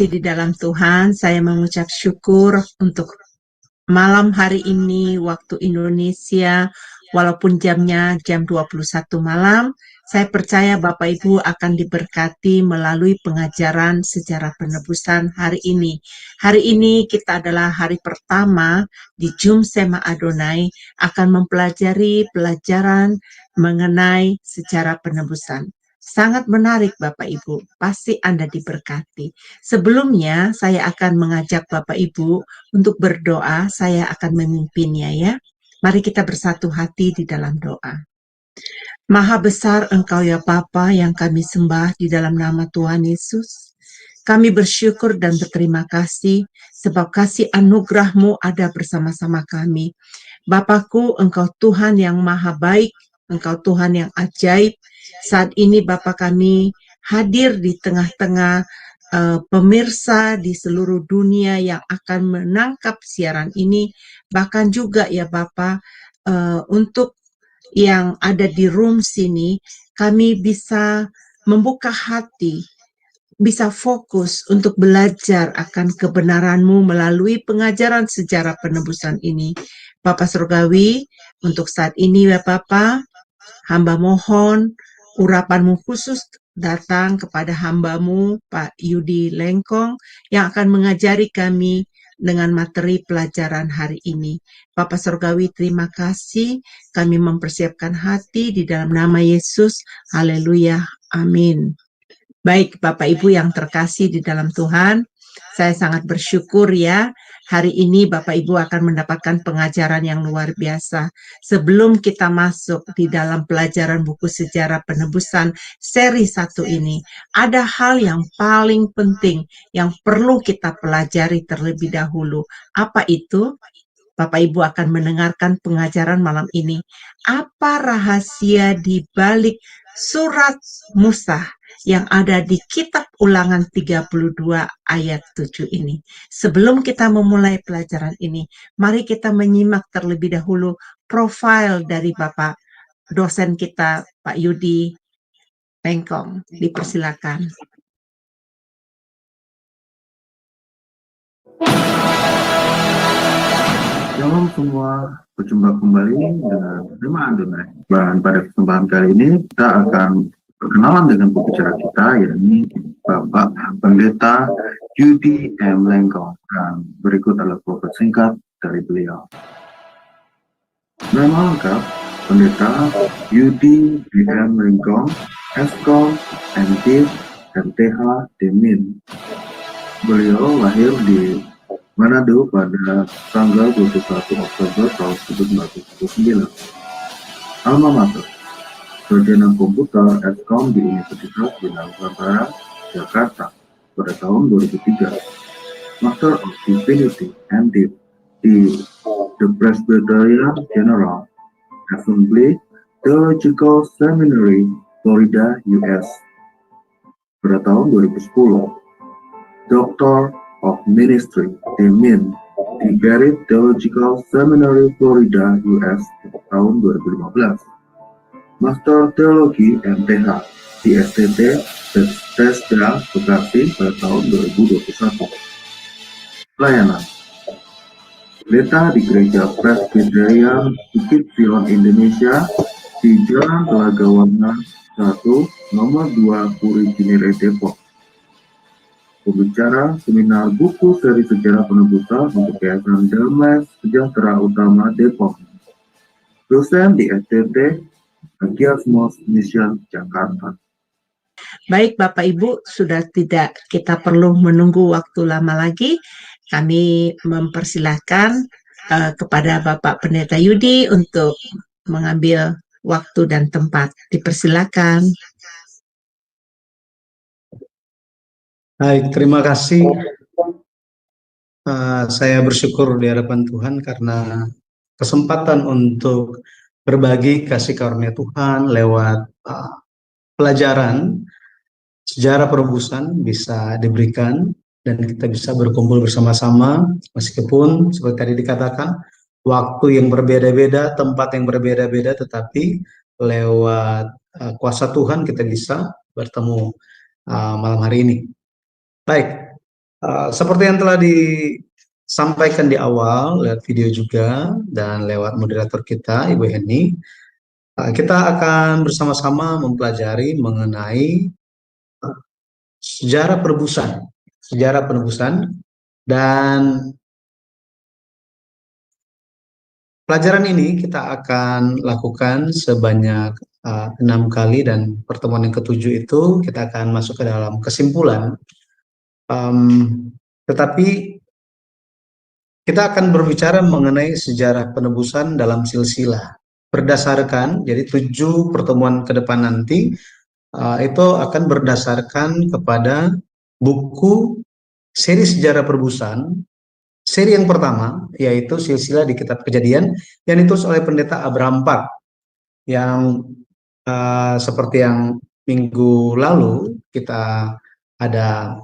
terkasih di dalam Tuhan, saya mengucap syukur untuk malam hari ini waktu Indonesia, walaupun jamnya jam 21 malam, saya percaya Bapak Ibu akan diberkati melalui pengajaran sejarah penebusan hari ini. Hari ini kita adalah hari pertama di Jum Sema Adonai akan mempelajari pelajaran mengenai sejarah penebusan. Sangat menarik Bapak Ibu, pasti Anda diberkati. Sebelumnya saya akan mengajak Bapak Ibu untuk berdoa, saya akan memimpinnya ya. Mari kita bersatu hati di dalam doa. Maha besar Engkau ya Bapa yang kami sembah di dalam nama Tuhan Yesus. Kami bersyukur dan berterima kasih sebab kasih anugerah-Mu ada bersama-sama kami. Bapakku, Engkau Tuhan yang maha baik, Engkau Tuhan yang ajaib. Saat ini Bapa kami hadir di tengah-tengah pemirsa di seluruh dunia yang akan menangkap siaran ini, bahkan juga ya Bapa, untuk yang ada di room sini, kami bisa membuka hati, bisa fokus untuk belajar akan kebenaran-Mu melalui pengajaran sejarah penebusan ini. Bapa Surgawi, untuk saat ini ya Bapa, hamba mohon urapan-Mu khusus datang kepada hamba-Mu, Pak Yudi Lengkong, yang akan mengajari kami dengan materi pelajaran hari ini. Bapak Surgawi, terima kasih. Kami mempersiapkan hati di dalam nama Yesus. Haleluya. Amin. Baik, Bapak Ibu yang terkasih di dalam Tuhan, saya sangat bersyukur ya. Hari ini Bapak Ibu akan mendapatkan pengajaran yang luar biasa. Sebelum kita masuk di dalam pelajaran buku sejarah penebusan seri 1 ini, ada hal yang paling penting yang perlu kita pelajari terlebih dahulu. Apa itu? Bapak Ibu akan mendengarkan pengajaran malam ini. Apa rahasia di balik surat Musa yang ada di kitab Ulangan 32 ayat 7 ini? Sebelum kita memulai pelajaran ini, mari kita menyimak terlebih dahulu profil dari Bapak dosen kita, Pak Yudi Lengkong. Dipersilakan. Shalom semua, berjumpa kembali dengan Firman Adonai. Dan pada kesempatan kali ini kita akan berkenalan dengan pembicara kita, yakni Bapak Pendeta Yudi M. Lengkong. Dan berikut adalah profil singkat dari beliau. Nama lengkap Pendeta Yudi M. Lengkong, Eskom, MD, MTH, Demin. Beliau lahir di Manado pada tanggal 21 Oktober tahun 1979. Alma mater, Sarjana Komputer Eskom di Universitas Bina Nusantara, Jakarta pada tahun 2003. Master of Divinity MD di The Presbyterian General Assembly Theological Seminary, Florida, US pada tahun 2010. Dr. of Ministry, Demin, di Garrett Theological Seminary, Florida, US, tahun 2015. Master Teologi MTH di STT Bethesda, Bekasi, pada tahun 2021. Pelayanan Pendeta di Gereja Presbyterian Bukit Zion Indonesia di Jalan Telaga Warna 1, nomor 2, Puri Cinere, Depok. Pembicara seminar buku seri sejarah penebusan untuk Yayasan Damai Sejahtera Utama Depok. Dosen di STT Agiasmos Mission Jakarta. Baik Bapak Ibu, sudah tidak kita perlu menunggu waktu lama lagi. Kami mempersilahkan kepada Bapak Pendeta Yudi untuk mengambil waktu dan tempat. Dipersilakan. Baik, terima kasih. Saya bersyukur di hadapan Tuhan karena kesempatan untuk berbagi kasih karunia Tuhan lewat pelajaran sejarah penebusan bisa diberikan dan kita bisa berkumpul bersama-sama meskipun seperti tadi dikatakan waktu yang berbeda-beda, tempat yang berbeda-beda, tetapi lewat kuasa Tuhan kita bisa bertemu malam hari ini. Baik, Seperti yang telah disampaikan di awal, lewat video juga, dan lewat moderator kita, Ibu Heni, kita akan bersama-sama mempelajari mengenai sejarah penebusan. Sejarah penebusan, dan pelajaran ini kita akan lakukan sebanyak 6 kali, dan pertemuan yang ketujuh itu kita akan masuk ke dalam kesimpulan. Tetapi kita akan berbicara mengenai sejarah penebusan dalam silsilah. Berdasarkan, jadi 7 pertemuan ke depan nanti, itu akan berdasarkan kepada buku seri sejarah penebusan. Seri yang pertama, yaitu silsilah di Kitab Kejadian, yang ditulis oleh Pendeta Abraham Park, yang seperti yang minggu lalu kita ada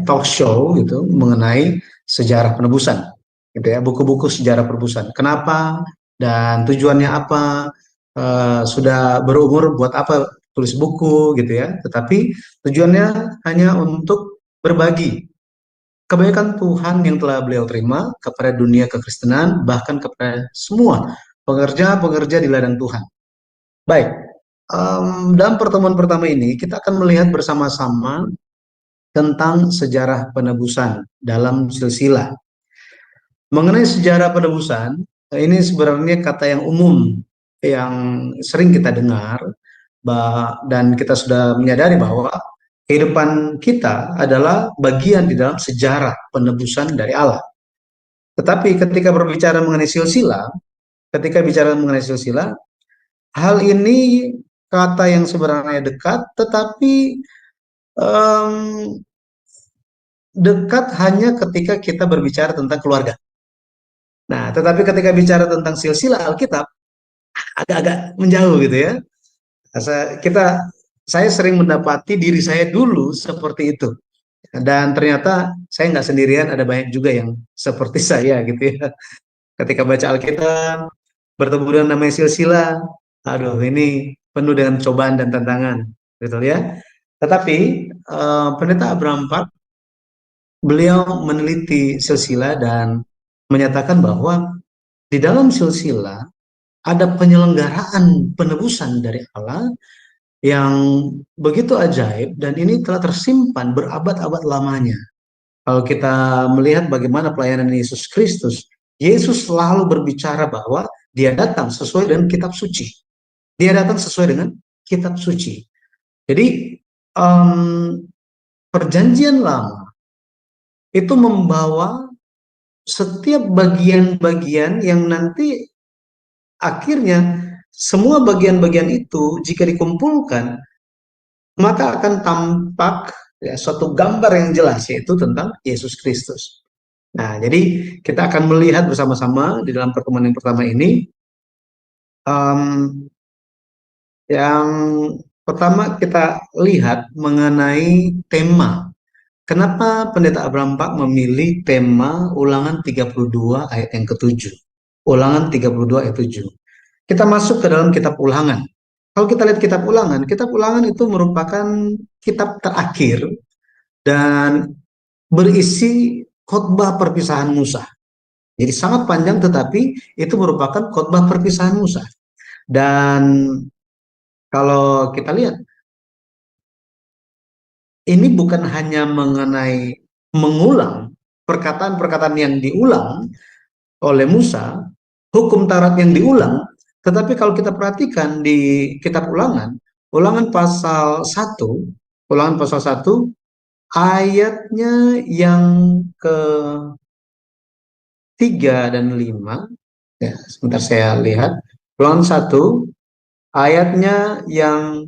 talk show gitu mengenai sejarah penebusan, gitu ya, buku-buku sejarah penebusan. Kenapa dan tujuannya apa? Sudah berumur buat apa tulis buku, gitu ya? Tetapi tujuannya hanya untuk berbagi kebaikan Tuhan yang telah beliau terima kepada dunia kekristenan, bahkan kepada semua pengerja-pengerja di ladang Tuhan. Baik, dalam pertemuan pertama ini kita akan melihat bersama-sama tentang sejarah penebusan dalam silsilah. Mengenai sejarah penebusan, ini sebenarnya kata yang umum yang sering kita dengar, dan kita sudah menyadari bahwa kehidupan kita adalah bagian di dalam sejarah penebusan dari Allah. Tetapi ketika berbicara mengenai silsilah, hal ini kata yang sebenarnya dekat, tetapi dekat hanya ketika kita berbicara tentang keluarga. Nah, tetapi ketika bicara tentang silsilah Alkitab, agak-agak menjauh gitu ya. Saya sering mendapati diri saya dulu seperti itu. Dan ternyata saya nggak sendirian, ada banyak juga yang seperti saya gitu ya. Ketika baca Alkitab, bertemu dengan namanya silsilah, aduh ini penuh dengan cobaan dan tantangan, gitu ya. Tetapi Pendeta Abraham Park, beliau meneliti silsilah dan menyatakan bahwa di dalam silsilah ada penyelenggaraan penebusan dari Allah yang begitu ajaib, dan ini telah tersimpan berabad-abad lamanya. Kalau kita melihat bagaimana pelayanan Yesus Kristus, Yesus selalu berbicara bahwa dia datang sesuai dengan kitab suci. Dia datang sesuai dengan kitab suci. Jadi perjanjian lama itu membawa setiap bagian-bagian yang nanti akhirnya semua bagian-bagian itu jika dikumpulkan maka akan tampak ya, suatu gambar yang jelas, yaitu tentang Yesus Kristus. Nah, jadi kita akan melihat bersama-sama di dalam pertemuan yang pertama ini. Yang pertama kita lihat mengenai tema. Kenapa Pendeta Abraham Park memilih tema Ulangan 32 ayat yang ke-7? Ulangan 32 ayat 7. Kita masuk ke dalam kitab Ulangan. Kalau kita lihat kitab Ulangan itu merupakan kitab terakhir dan berisi khotbah perpisahan Musa. Jadi sangat panjang, tetapi itu merupakan khotbah perpisahan Musa. Dan kalau kita lihat, ini bukan hanya mengenai mengulang perkataan-perkataan yang diulang oleh Musa, hukum Taurat yang diulang, tetapi kalau kita perhatikan di kitab Ulangan pasal 1, ayatnya yang ke-3 dan 5, ya, sebentar saya lihat. Ulangan 1, ayatnya yang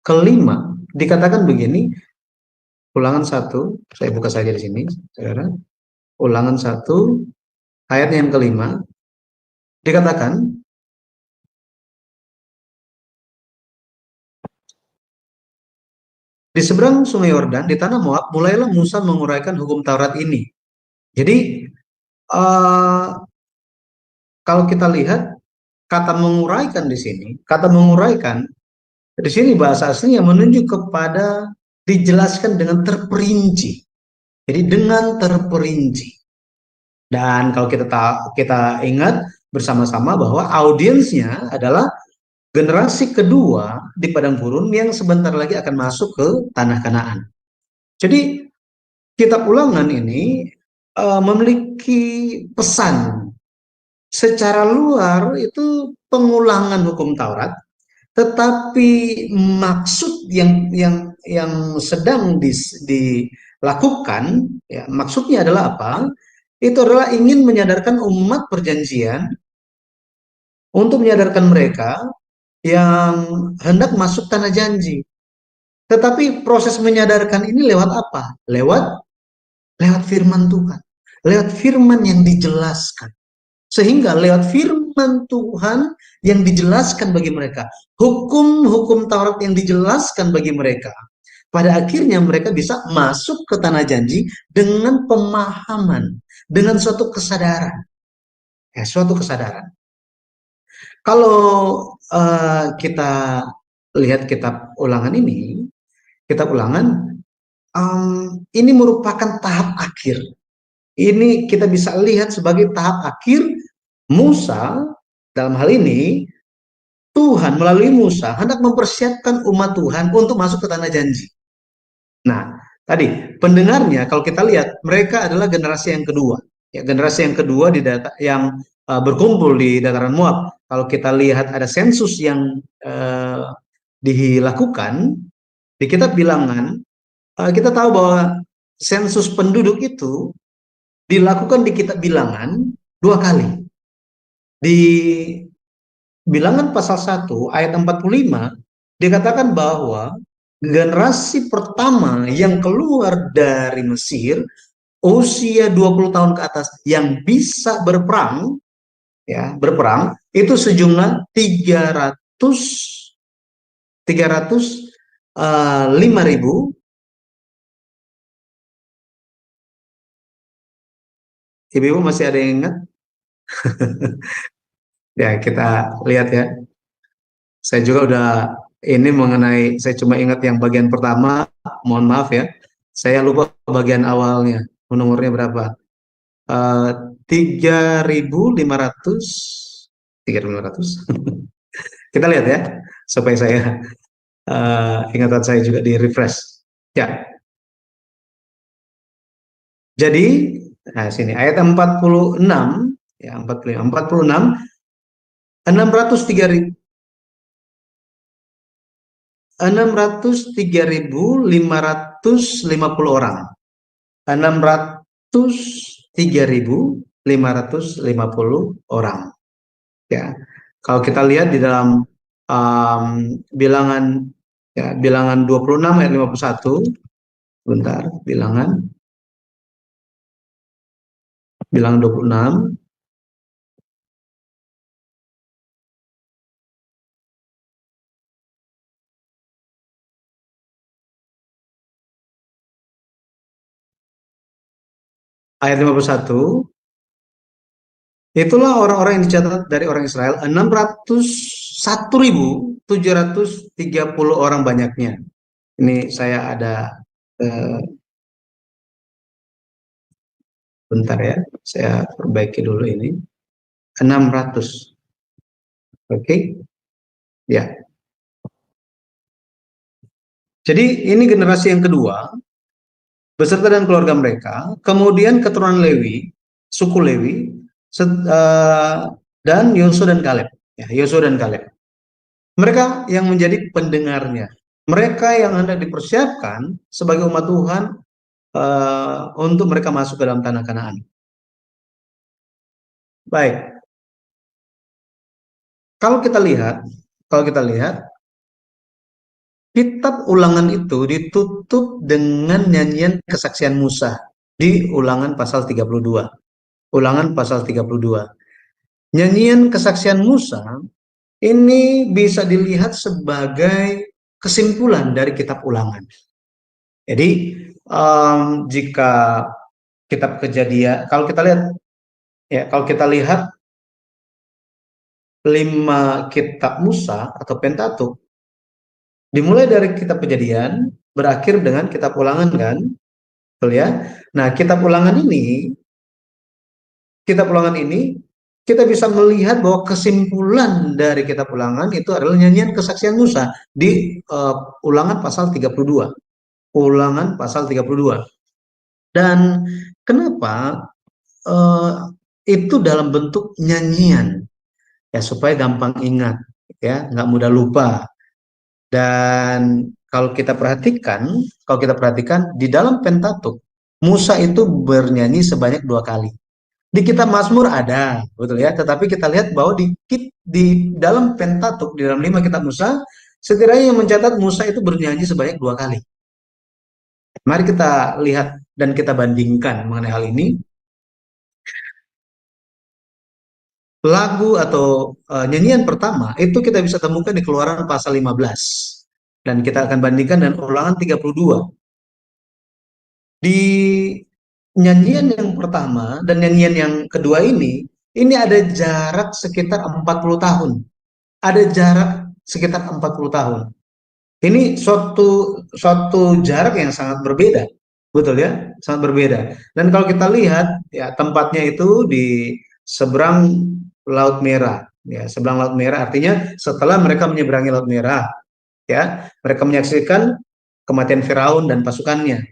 ke-5, dikatakan begini. Ulangan 1, saya buka saja di sini, saudara. Ulangan 1, ayatnya yang ke-5, dikatakan, di seberang sungai Yordan, di tanah Moab, mulailah Musa menguraikan hukum Taurat ini. Jadi, kalau kita lihat, kata menguraikan di sini bahasa aslinya menunjuk kepada dijelaskan dengan terperinci. Jadi dengan terperinci. Dan kalau kita ingat bersama-sama bahwa audiensnya adalah generasi kedua di padang gurun yang sebentar lagi akan masuk ke tanah Kanaan. Jadi kitab Ulangan ini memiliki pesan secara luar itu pengulangan hukum Taurat, tetapi maksud yang sedang dilakukan, ya, maksudnya adalah apa? Itu adalah ingin menyadarkan umat perjanjian, untuk menyadarkan mereka yang hendak masuk tanah janji. Tetapi proses menyadarkan ini lewat apa? Lewat firman Tuhan. Lewat firman yang dijelaskan. Sehingga lewat firman Tuhan yang dijelaskan bagi mereka, hukum-hukum Taurat yang dijelaskan bagi mereka, pada akhirnya mereka bisa masuk ke tanah janji dengan pemahaman, dengan suatu kesadaran. Ya, suatu kesadaran. Kalau kita lihat kitab Ulangan ini, kitab Ulangan ini merupakan tahap akhir. Ini kita bisa lihat sebagai tahap akhir Musa. Dalam hal ini Tuhan melalui Musa hendak mempersiapkan umat Tuhan untuk masuk ke tanah janji. Nah, tadi pendengarnya kalau kita lihat mereka adalah generasi yang kedua. Ya, generasi yang kedua yang berkumpul di dataran Moab. Kalau kita lihat ada sensus yang dilakukan di kitab Bilangan, kita tahu bahwa sensus penduduk itu dilakukan di kitab Bilangan 2 kali. Di Bilangan pasal 1 ayat 45 dikatakan bahwa generasi pertama yang keluar dari Mesir usia 20 tahun ke atas yang bisa berperang, ya, berperang itu sejumlah 305.000. Ibu masih ada yang ingat? Ya, kita lihat ya. Saya juga udah ini mengenai, saya cuma ingat yang bagian pertama, mohon maaf ya. Saya lupa bagian awalnya, nomornya berapa. 3.500. Kita lihat ya, supaya saya ingatan saya juga di refresh. Ya. Jadi, nah sini ayat 46 ya, 46 603.550 orang. 603.550 orang. Ya. Kalau kita lihat di dalam bilangan, ya, bilangan 26 ayat 51. Bentar, bilangan 26 ayat 51, itulah orang-orang yang dicatat dari orang Israel, 601.730 orang banyaknya. Ini saya ada bentar ya, saya perbaiki dulu ini. 600. Oke. Ya. Jadi ini generasi yang kedua beserta dan keluarga mereka, kemudian keturunan Lewi, suku Lewi, dan Yosua dan Kaleb. Ya, Yosua dan Kaleb. Mereka yang menjadi pendengarnya. Mereka yang hendak dipersiapkan sebagai umat Tuhan untuk mereka masuk ke dalam tanah Kanaan. Baik. Kalau kita lihat kitab Ulangan itu ditutup dengan nyanyian kesaksian Musa di Ulangan pasal 32. Ulangan pasal 32. Nyanyian kesaksian Musa ini bisa dilihat sebagai kesimpulan dari kitab Ulangan. Jadi jika kitab Kejadian, kalau kita lihat 5 kitab Musa atau Pentatuk, dimulai dari kitab Kejadian, berakhir dengan kitab Ulangan kan, betul ya? Nah, kitab Ulangan ini kita bisa melihat bahwa kesimpulan dari kitab Ulangan itu adalah nyanyian kesaksian Musa di Ulangan pasal 32. Ulangan pasal 32. Dan kenapa itu dalam bentuk nyanyian? Ya, supaya gampang ingat, ya, nggak mudah lupa. Dan kalau kita perhatikan di dalam Pentatuk, Musa itu bernyanyi sebanyak 2 kali. Di kitab Mazmur ada, betul ya. Tetapi kita lihat bahwa di dalam Pentatuk, di dalam 5 kitab Musa, setidaknya yang mencatat Musa itu bernyanyi sebanyak 2 kali. Mari kita lihat dan kita bandingkan mengenai hal ini. Lagu atau nyanyian pertama itu kita bisa temukan di Keluaran pasal 15. Dan kita akan bandingkan dengan Ulangan 32. Di nyanyian yang pertama dan nyanyian yang kedua ini ada jarak sekitar 40 tahun. Ada jarak sekitar 40 tahun. Ini suatu jarak yang sangat berbeda. Betul ya? Sangat berbeda. Dan kalau kita lihat, ya, tempatnya itu di seberang Laut Merah. Ya, seberang Laut Merah artinya setelah mereka menyeberangi Laut Merah, ya, mereka menyaksikan kematian Firaun dan pasukannya.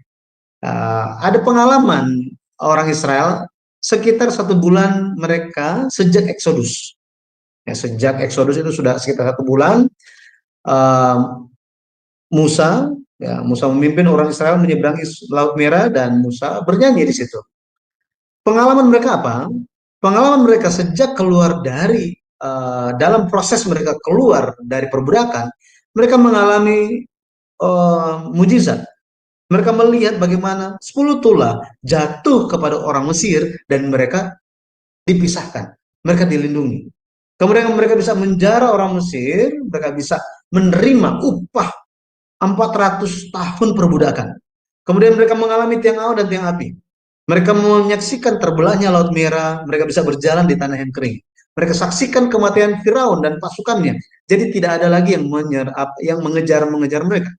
Ada pengalaman orang Israel sekitar 1 bulan mereka sejak Exodus. Ya, sejak Exodus itu sudah sekitar 1 bulan. Musa memimpin orang Israel menyeberangi Laut Merah dan Musa bernyanyi di situ. Pengalaman mereka apa? Pengalaman mereka sejak keluar dari dalam proses mereka keluar dari perbudakan, mereka mengalami mujizat. Mereka melihat bagaimana 10 tulah jatuh kepada orang Mesir dan mereka dipisahkan, mereka dilindungi. Kemudian mereka bisa menjara orang Mesir, mereka bisa menerima upah 400 tahun perbudakan. Kemudian mereka mengalami tiang awan dan tiang api. Mereka menyaksikan terbelahnya Laut Merah, mereka bisa berjalan di tanah yang kering. Mereka saksikan kematian Firaun dan pasukannya. Jadi tidak ada lagi yang mengejar mereka.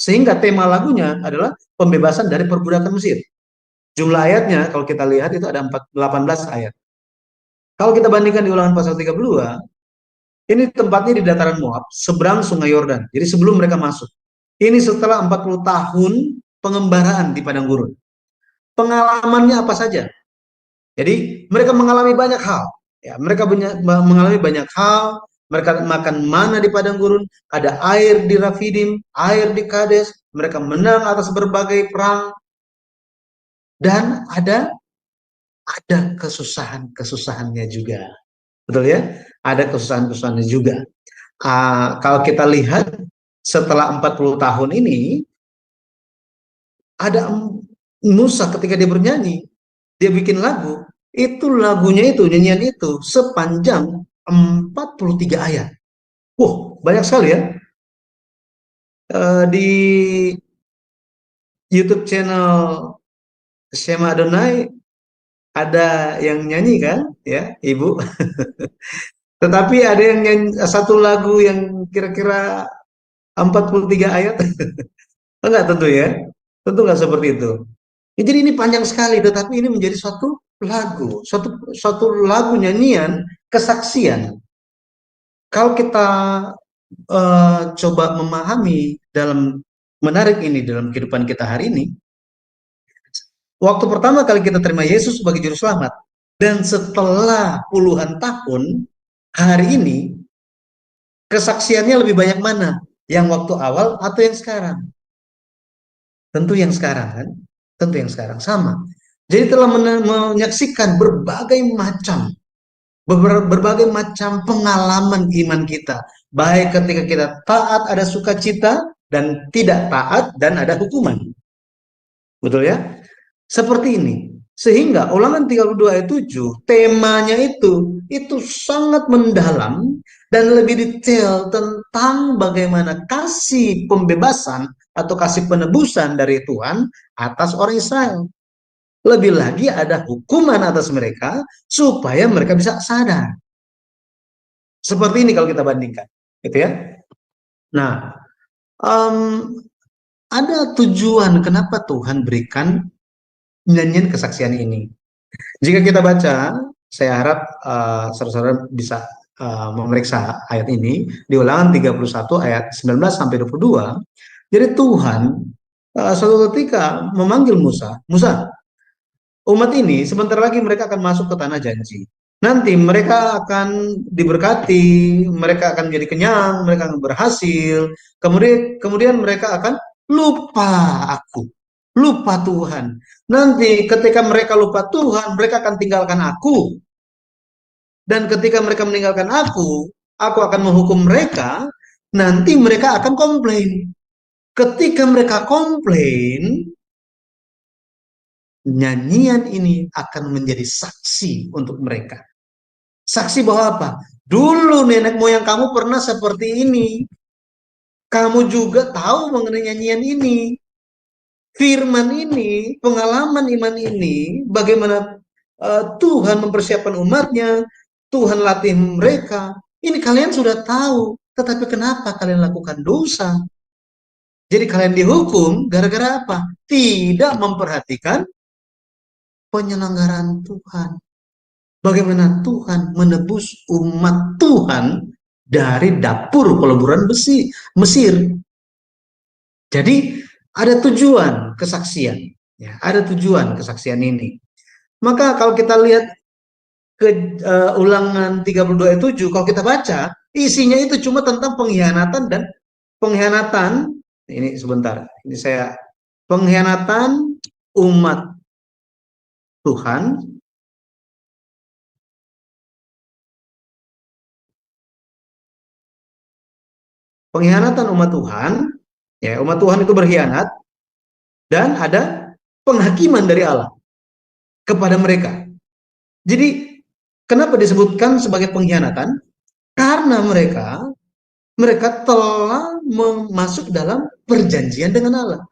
Sehingga tema lagunya adalah pembebasan dari perbudakan Mesir. Jumlah ayatnya kalau kita lihat itu ada 18 ayat. Kalau kita bandingkan di Ulangan pasal 32, ini tempatnya di dataran Moab, seberang Sungai Yordan. Jadi sebelum mereka masuk. Ini setelah 40 tahun pengembaraan di padang gurun. Pengalamannya apa saja? Jadi mereka mengalami banyak hal. Ya, mereka mengalami banyak hal. Mereka makan mana di padang gurun. Ada air di Rafidim, air di Kades. Mereka menang atas berbagai perang. Dan ada kesusahannya juga. Betul ya? Ada kesusahannya juga. Kalau kita lihat setelah 40 tahun ini, ada Musa ketika dia bernyanyi, dia bikin lagu, nyanyian itu sepanjang 43 ayat. Banyak sekali ya. Di YouTube channel Shema Adonai ada yang nyanyi kan, ya, Ibu. Tetapi ada yang nyanyi satu lagu yang kira-kira 43 ayat. Enggak, tentu ya. Tentu enggak seperti itu. Ya, jadi ini panjang sekali, tetapi ini menjadi suatu lagu nyanyian kesaksian. Kalau kita coba memahami dalam menarik ini dalam kehidupan kita hari ini, waktu pertama kali kita terima Yesus sebagai juru selamat, dan setelah puluhan tahun, hari ini kesaksiannya lebih banyak mana? Yang waktu awal atau yang sekarang? Tentu yang sekarang kan? Tentu yang sekarang sama. Jadi telah menyaksikan berbagai macam pengalaman iman kita. Baik ketika kita taat ada sukacita, dan tidak taat dan ada hukuman. Betul ya? Seperti ini. Sehingga Ulangan 32 ayat 7, temanya itu sangat mendalam dan lebih detail tentang bagaimana kasih pembebasan atau kasih penebusan dari Tuhan atas orang Israel. Lebih lagi ada hukuman atas mereka supaya mereka bisa sadar. Seperti ini kalau kita bandingkan, gitu ya. Nah, ada tujuan kenapa Tuhan berikan nyanyian kesaksian ini. Jika kita baca, saya harap saudara-saudara bisa memeriksa ayat ini di Ulangan 31 ayat 19 sampai 22. Jadi Tuhan suatu ketika memanggil Musa, Musa, umat ini sebentar lagi mereka akan masuk ke tanah janji. Nanti mereka akan diberkati, mereka akan menjadi kenyang, mereka akan berhasil. Kemudian mereka akan lupa aku, lupa Tuhan. Nanti ketika mereka lupa Tuhan, mereka akan tinggalkan aku. Dan ketika mereka meninggalkan aku akan menghukum mereka. Nanti mereka akan komplain. Ketika mereka komplain, nyanyian ini akan menjadi saksi untuk mereka. Saksi bahwa apa? Dulu nenek moyang kamu pernah seperti ini. Kamu juga tahu mengenai nyanyian ini. Firman ini, pengalaman iman ini, bagaimana Tuhan mempersiapkan umatnya, Tuhan latih mereka. Ini kalian sudah tahu, tetapi kenapa kalian lakukan dosa? Jadi kalian dihukum gara-gara apa? Tidak memperhatikan penyelenggaraan Tuhan. Bagaimana Tuhan menebus umat Tuhan dari dapur peleburan besi Mesir. Jadi ada tujuan kesaksian, ya, ada tujuan kesaksian ini. Maka kalau kita lihat ke Ulangan 32 ayat 7, kalau kita baca, isinya itu cuma tentang pengkhianatan dan pengkhianatan. Ini sebentar, ini saya pengkhianatan umat Tuhan. Pengkhianatan umat Tuhan, ya, umat Tuhan itu berkhianat, dan ada penghakiman dari Allah kepada mereka. Jadi kenapa disebutkan sebagai pengkhianatan? Karena mereka telah masuk dalam perjanjian dengan Allah.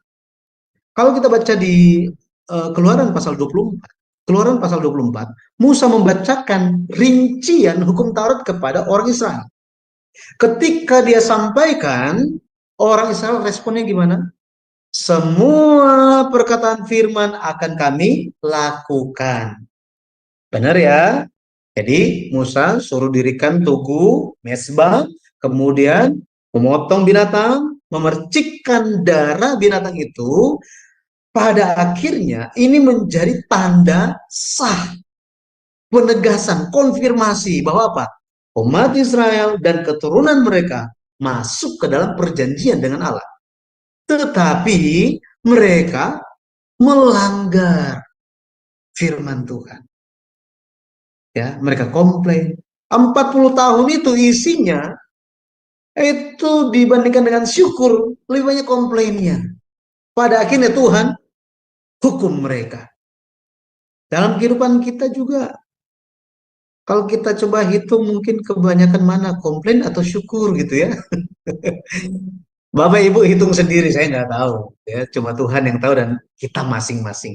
Kalau kita baca di Keluaran pasal 24, Keluaran pasal 24, Musa membacakan rincian hukum Taurat kepada orang Israel. Ketika dia sampaikan, orang Israel responnya gimana? Semua perkataan firman akan kami lakukan. Benar ya? Jadi Musa suruh dirikan tugu, mesbah, kemudian memotong binatang, memercikkan darah binatang itu. Pada akhirnya ini menjadi tanda sah, penegasan, konfirmasi bahwa apa? Umat Israel dan keturunan mereka masuk ke dalam perjanjian dengan Allah. Tetapi mereka melanggar firman Tuhan. Ya, mereka komplain. 40 tahun itu isinya itu dibandingkan dengan syukur, lebih banyak komplainnya. Pada akhirnya Tuhan hukum mereka. Dalam kehidupan kita juga, kalau kita coba hitung mungkin kebanyakan mana komplain atau syukur gitu ya. Bapak Ibu hitung sendiri, saya nggak tahu. Ya, cuma Tuhan yang tahu dan kita masing-masing.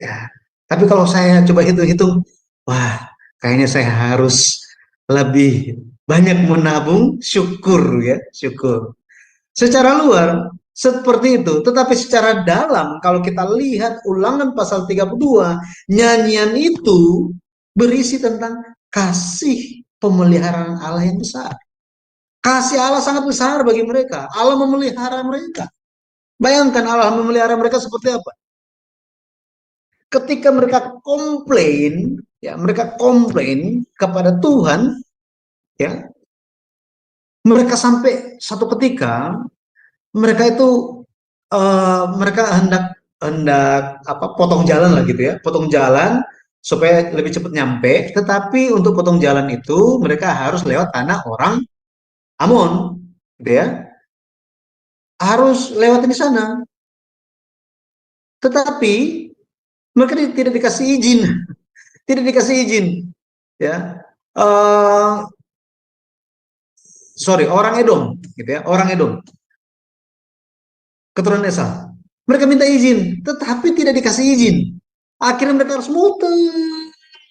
Ya. Tapi kalau saya coba hitung-hitung, wah, kayaknya saya harus lebih banyak menabung syukur ya, syukur. Secara luar seperti itu, tetapi secara dalam kalau kita lihat Ulangan pasal 32, nyanyian itu berisi tentang kasih pemeliharaan Allah yang besar. Kasih Allah sangat besar bagi mereka. Allah memelihara mereka. Bayangkan Allah memelihara mereka seperti apa? Ketika mereka komplain, ya, mereka komplain kepada Tuhan, ya, mereka sampai satu ketika mereka itu mereka hendak apa, potong jalan lah gitu ya, potong jalan supaya lebih cepat nyampe. Tetapi untuk potong jalan itu mereka harus lewat tanah orang Amon, gitu ya, harus lewat di sana. Tetapi mereka tidak dikasih izin, tidak dikasih izin, ya. Sorry, orang Edom, gitu ya, orang Edom, keturunan Esau. Mereka minta izin, tetapi tidak dikasih izin. Akhirnya mereka harus muter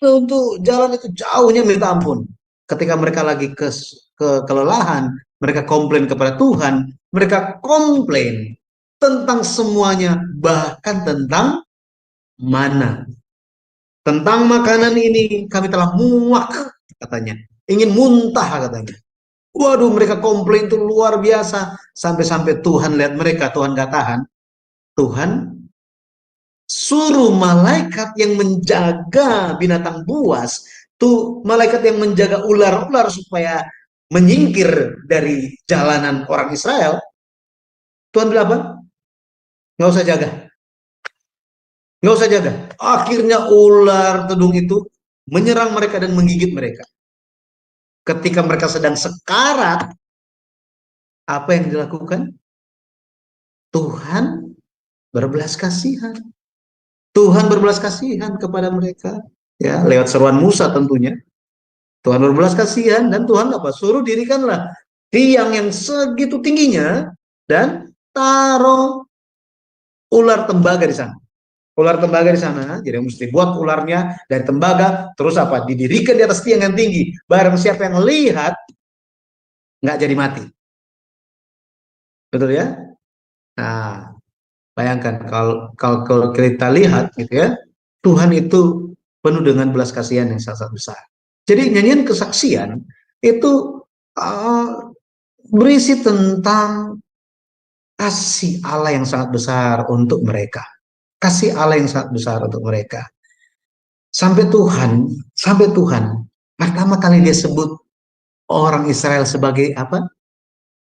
untuk jalan itu jauhnya minta ampun. Ketika mereka lagi kelelahan, mereka komplain kepada Tuhan, mereka komplain. tentang semuanya, bahkan tentang mana. Tentang makanan ini kami telah muak, katanya. Ingin muntah, katanya. Waduh, mereka komplain itu luar biasa. Sampai-sampai Tuhan lihat mereka, Tuhan gak tahan. Tuhan suruh malaikat yang menjaga binatang buas, tuh malaikat yang menjaga ular-ular supaya menyingkir dari jalanan orang Israel. Tuhan bilang apa? Nggak usah jaga. Nggak usah jaga. Akhirnya ular tedung itu menyerang mereka dan menggigit mereka. Ketika mereka sedang sekarat, apa yang dilakukan? Tuhan berbelas kasihan. Tuhan berbelas kasihan kepada mereka. Ya, lewat seruan Musa tentunya. Tuhan berbelas kasihan dan Tuhan apa? Suruh dirikanlah tiang yang segitu tingginya dan taruh ular tembaga di sana. Ular tembaga di sana, jadi mesti buat ularnya dari tembaga, terus apa? Didirikan di atas tiang yang tinggi. Barang siapa yang lihat, nggak jadi mati. Betul ya? Nah, bayangkan kalau kita lihat gitu ya, Tuhan itu penuh dengan belas kasihan yang sangat besar. Jadi nyanyian kesaksian itu uh, berisi tentang kasih Allah yang sangat besar untuk mereka. Kasih Allah yang sangat besar untuk mereka. Sampai Tuhan pertama kali dia sebut orang Israel sebagai apa?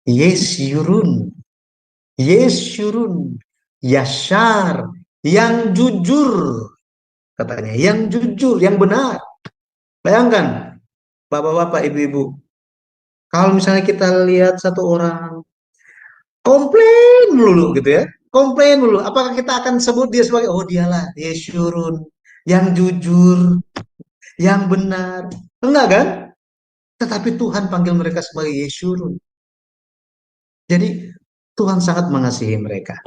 Yesyurun. Yesyurun. Yashar. Yang jujur. Katanya, yang jujur, yang benar. Bayangkan, bapak-bapak, ibu-ibu. Kalau misalnya kita lihat satu orang komplain melulu gitu ya, komplain melulu. Apakah kita akan sebut dia sebagai, oh dialah Yesyurun, yang jujur, yang benar? Enggak kan? Tetapi Tuhan panggil mereka sebagai Yesyurun. Jadi Tuhan sangat mengasihi mereka.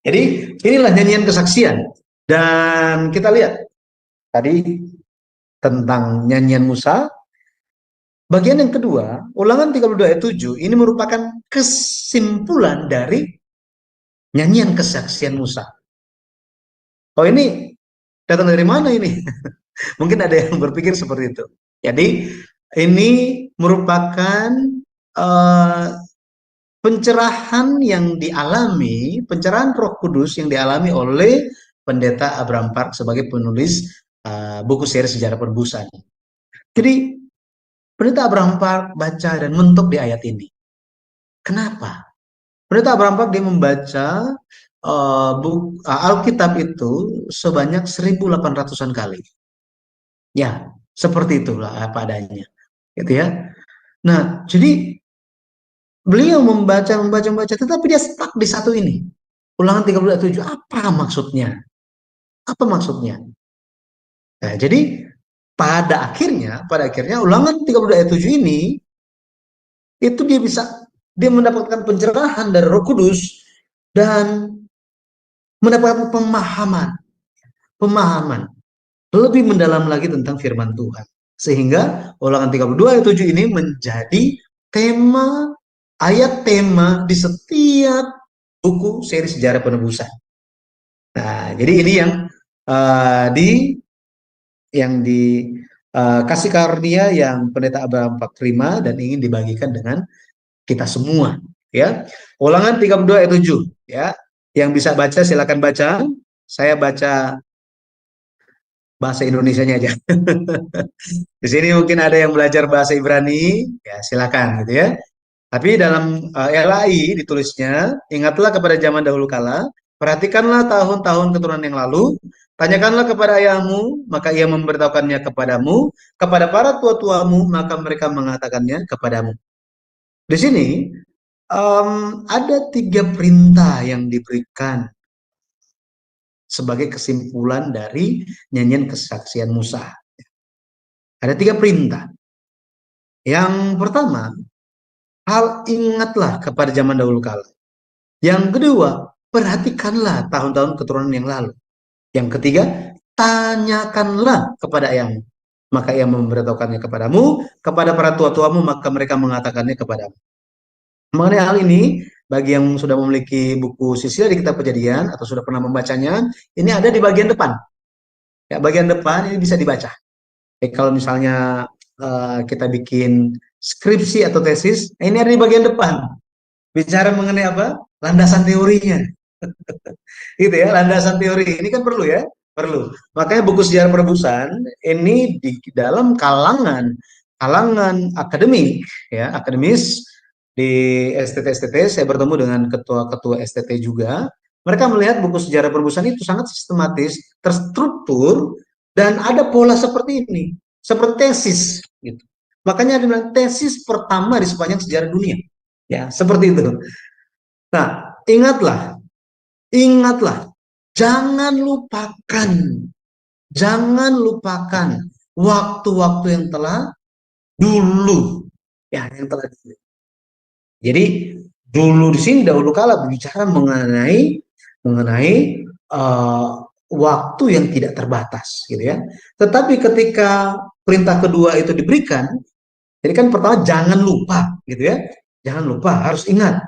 Jadi inilah nyanyian kesaksian. Dan kita lihat tadi tentang nyanyian Musa. Bagian yang kedua, Ulangan 32 ayat 7, ini merupakan kesimpulan dari nyanyian kesaksian Musa. Oh, ini datang dari mana ini? Mungkin ada yang berpikir seperti itu. Jadi ini merupakan uh, pencerahan yang dialami, pencerahan Roh Kudus yang dialami oleh Pendeta Abraham Park sebagai penulis buku seri Sejarah Penebusan. Jadi Pendeta Abraham Park baca dan mentok di ayat ini. Kenapa? Pendeta Abraham Park dia membaca Alkitab itu sebanyak 1.800-an kali. Ya, seperti itulah apa adanya. Gitu ya. Nah, jadi beliau membaca, tetapi dia stuck di satu ini. Ulangan 37, apa maksudnya? Apa maksudnya? Nah, jadi pada akhirnya Ulangan 32 ayat 7 ini itu dia mendapatkan pencerahan dari Roh Kudus dan mendapatkan pemahaman lebih mendalam lagi tentang firman Tuhan. Sehingga Ulangan 32 ayat 7 ini menjadi ayat tema di setiap buku seri Sejarah Penebusan. Nah, jadi ini yang kasih karunia yang Pendeta Abraham Pak terima dan ingin dibagikan dengan kita semua, ya. Ulangan 32 ayat 7, ya. Yang bisa baca silakan baca. Saya baca bahasa Indonesianya aja. Di sini mungkin ada yang belajar bahasa Ibrani, ya silakan gitu ya. Tapi dalam LAI ditulisnya, ingatlah kepada zaman dahulu kala, perhatikanlah tahun-tahun keturunan yang lalu, tanyakanlah kepada ayahmu, maka ia memberitahukannya kepadamu, kepada para tua-tuamu, maka mereka mengatakannya kepadamu. Di sini ada 3 perintah yang diberikan sebagai kesimpulan dari nyanyian kesaksian Musa. Ada 3 perintah. Yang pertama, ingatlah kepada zaman dahulu kala. Yang kedua, perhatikanlah tahun-tahun keturunan yang lalu. Yang ketiga, tanyakanlah kepada ayahmu, maka ia memberitahukannya kepadamu, kepada para tua-tuamu, maka mereka mengatakannya kepadamu. Mengenai hal ini, bagi yang sudah memiliki buku silsilah di Kitab Kejadian atau sudah pernah membacanya, ini ada di bagian depan. Ya, bagian depan ini bisa dibaca. Kalau misalnya kita bikin skripsi atau tesis, ini ada di bagian depan. Bicara mengenai apa? Landasan teorinya. Gitu ya, landasan teori. Ini kan perlu ya, perlu. Makanya buku sejarah perebusan ini di dalam kalangan akademik, ya, akademis di STT-STT. Saya bertemu dengan ketua-ketua STT juga. Mereka melihat buku sejarah perebusan itu sangat sistematis, terstruktur, dan ada pola seperti ini, seperti tesis. Gitu. Makanya ada tesis pertama di sepanjang sejarah dunia. Ya, seperti itu. Nah, ingatlah, jangan lupakan waktu-waktu yang telah dulu, ya, yang telah dulu. Jadi dulu di sini dahulu kala berbicara mengenai waktu yang tidak terbatas, gitu ya. Tetapi ketika perintah kedua itu diberikan, jadi kan pertama jangan lupa, gitu ya, jangan lupa, harus ingat.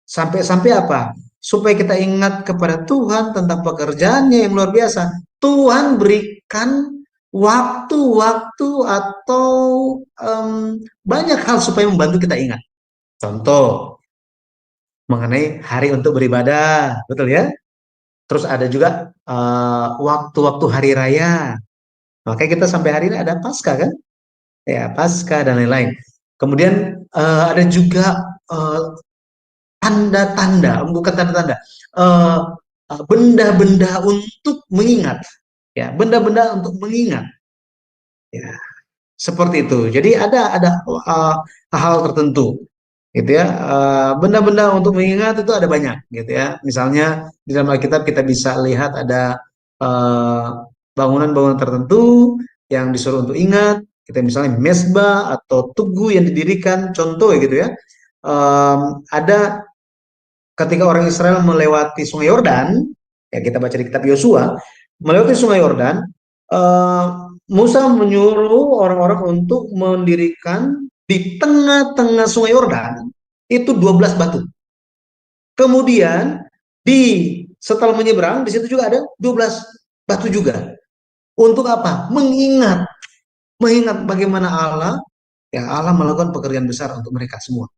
Sampai apa? Supaya kita ingat kepada Tuhan tentang pekerjaannya yang luar biasa. Tuhan berikan waktu-waktu atau banyak hal supaya membantu kita ingat. Contoh, mengenai hari untuk beribadah, betul ya? Terus ada juga waktu-waktu hari raya. Makanya kita sampai hari ini ada Paskah kan? Ya, Paskah dan lain-lain. Kemudian ada juga tanda-tanda, bukan tanda-tanda, benda-benda untuk mengingat, ya, benda-benda untuk mengingat, ya, seperti itu. Jadi ada hal tertentu, gitu ya, benda-benda untuk mengingat itu ada banyak, gitu ya. Misalnya di dalam Alkitab kita bisa lihat ada bangunan-bangunan tertentu yang disuruh untuk ingat. Kita misalnya mesbah atau tugu yang didirikan, contoh gitu ya. Ada ketika orang Israel melewati Sungai Yordan, ya kita baca di kitab Yosua, melewati Sungai Yordan, Musa menyuruh orang-orang untuk mendirikan di tengah-tengah Sungai Yordan itu 12 batu. Kemudian setelah menyeberang di situ juga ada 12 batu juga. Untuk apa? Mengingat bagaimana Allah melakukan pekerjaan besar untuk mereka semua.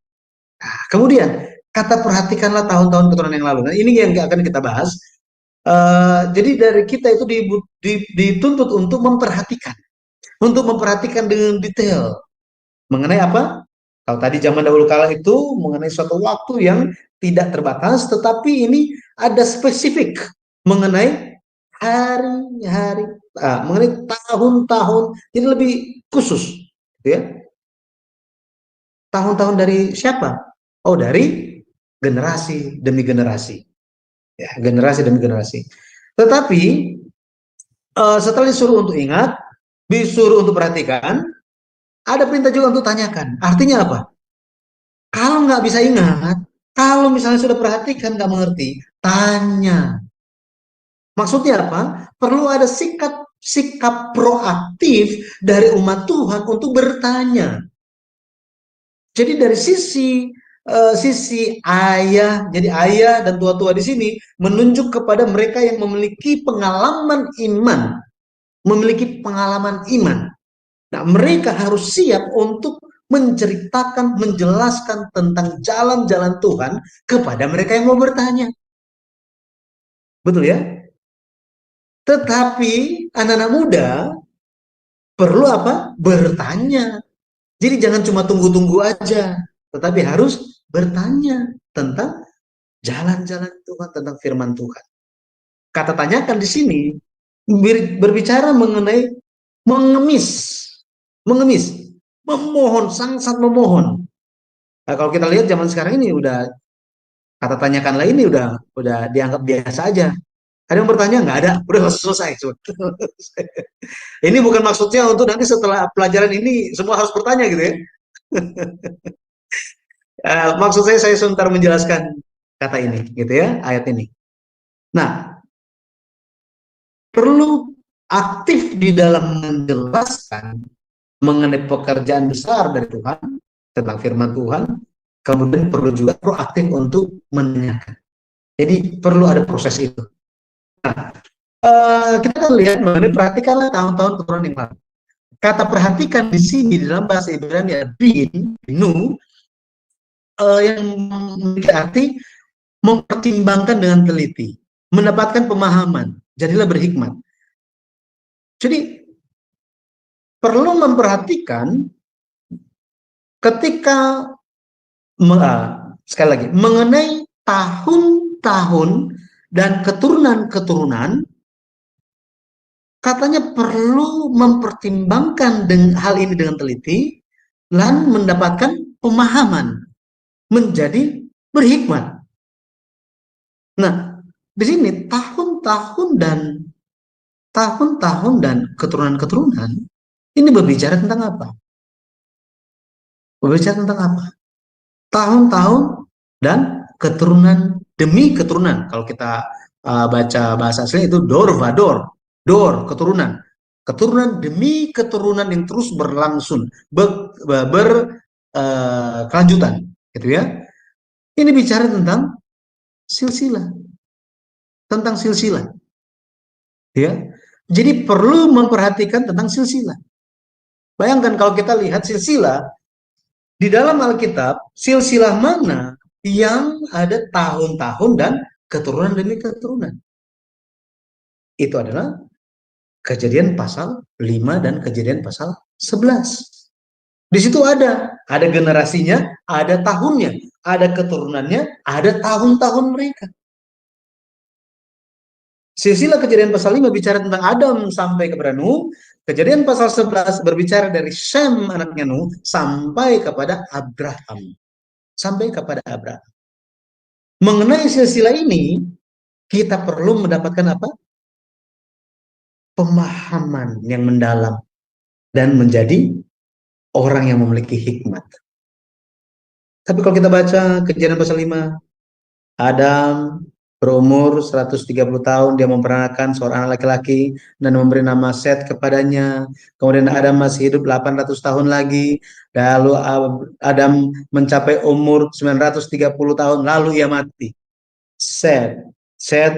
Nah, kemudian kata perhatikanlah tahun-tahun keturunan yang lalu. Nah, ini yang akan kita bahas. Jadi dari kita itu dituntut untuk memperhatikan dengan detail mengenai apa? Kalau tadi zaman dahulu kala itu mengenai suatu waktu yang tidak terbatas, tetapi ini ada spesifik mengenai hari-hari, mengenai tahun-tahun, jadi lebih khusus, gitu ya. Tahun-tahun dari siapa? Oh, dari generasi demi generasi, ya, generasi demi generasi. Tetapi setelah disuruh untuk ingat, disuruh untuk perhatikan, ada perintah juga untuk tanyakan. Artinya apa? Kalau nggak bisa ingat, kalau misalnya sudah perhatikan nggak mengerti, tanya. Maksudnya apa? Perlu ada sikap proaktif dari umat Tuhan untuk bertanya. Jadi dari sisi ayah, jadi ayah dan tua-tua di sini menunjuk kepada mereka yang memiliki pengalaman iman, Nah, mereka harus siap untuk menceritakan, menjelaskan tentang jalan-jalan Tuhan kepada mereka yang mau bertanya. Betul ya? Tetapi anak-anak muda perlu apa? Bertanya. Jadi jangan cuma tunggu-tunggu aja, tetapi harus bertanya tentang jalan-jalan Tuhan, tentang firman Tuhan. Kata tanyakan di sini berbicara mengenai mengemis, memohon, sangat memohon. Nah, kalau kita lihat zaman sekarang ini udah kata tanyakanlah ini udah dianggap biasa aja. Ada yang bertanya? Nggak ada, udah selesai. Ini bukan maksudnya untuk nanti setelah pelajaran ini semua harus bertanya gitu ya. Maksud saya sebentar menjelaskan kata ini, gitu ya, ayat ini. Nah, perlu aktif di dalam menjelaskan mengenai pekerjaan besar dari Tuhan, tentang firman Tuhan, kemudian perlu juga proaktif untuk menanyakan. Jadi perlu ada proses itu. Kita kan lihat mengenai perhatikanlah tahun-tahun keturunan yang lalu. Kata perhatikan di sini di dalam bahasa Ibrani binu, yang memiliki arti mempertimbangkan dengan teliti, mendapatkan pemahaman, jadilah berhikmat. Jadi perlu memperhatikan ketika sekali lagi mengenai tahun-tahun dan keturunan-keturunan, katanya perlu mempertimbangkan hal ini dengan teliti dan mendapatkan pemahaman, menjadi berhikmat. Nah, di sini tahun-tahun dan keturunan-keturunan ini berbicara tentang apa? Berbicara tentang apa? Tahun-tahun dan keturunan demi keturunan. Kalau kita baca bahasa asli itu dor vador, dor keturunan, keturunan demi keturunan yang terus berlangsung, berkelanjutan, gitu ya. Ini bicara tentang silsilah, ya. Jadi perlu memperhatikan tentang silsilah. Bayangkan kalau kita lihat silsilah di dalam Alkitab, silsilah mana yang ada tahun-tahun dan keturunan demi keturunan. Itu adalah Kejadian pasal 5 dan Kejadian pasal 11. Di situ ada generasinya, ada tahunnya, ada keturunannya, ada tahun-tahun mereka. Silsilah Kejadian pasal 5 bicara tentang Adam sampai kepada Nuh. Kejadian pasal 11 berbicara dari Shem anaknya Nuh sampai kepada Abraham. Mengenai silsilah ini, kita perlu mendapatkan apa? Pemahaman yang mendalam dan menjadi orang yang memiliki hikmat. Tapi kalau kita baca Kejadian pasal 5, Adam berumur 130 tahun, dia memperanakan seorang anak laki-laki dan memberi nama Set kepadanya. Kemudian Adam masih hidup 800 tahun lagi. Lalu Adam mencapai umur 930 tahun, lalu ia mati. Set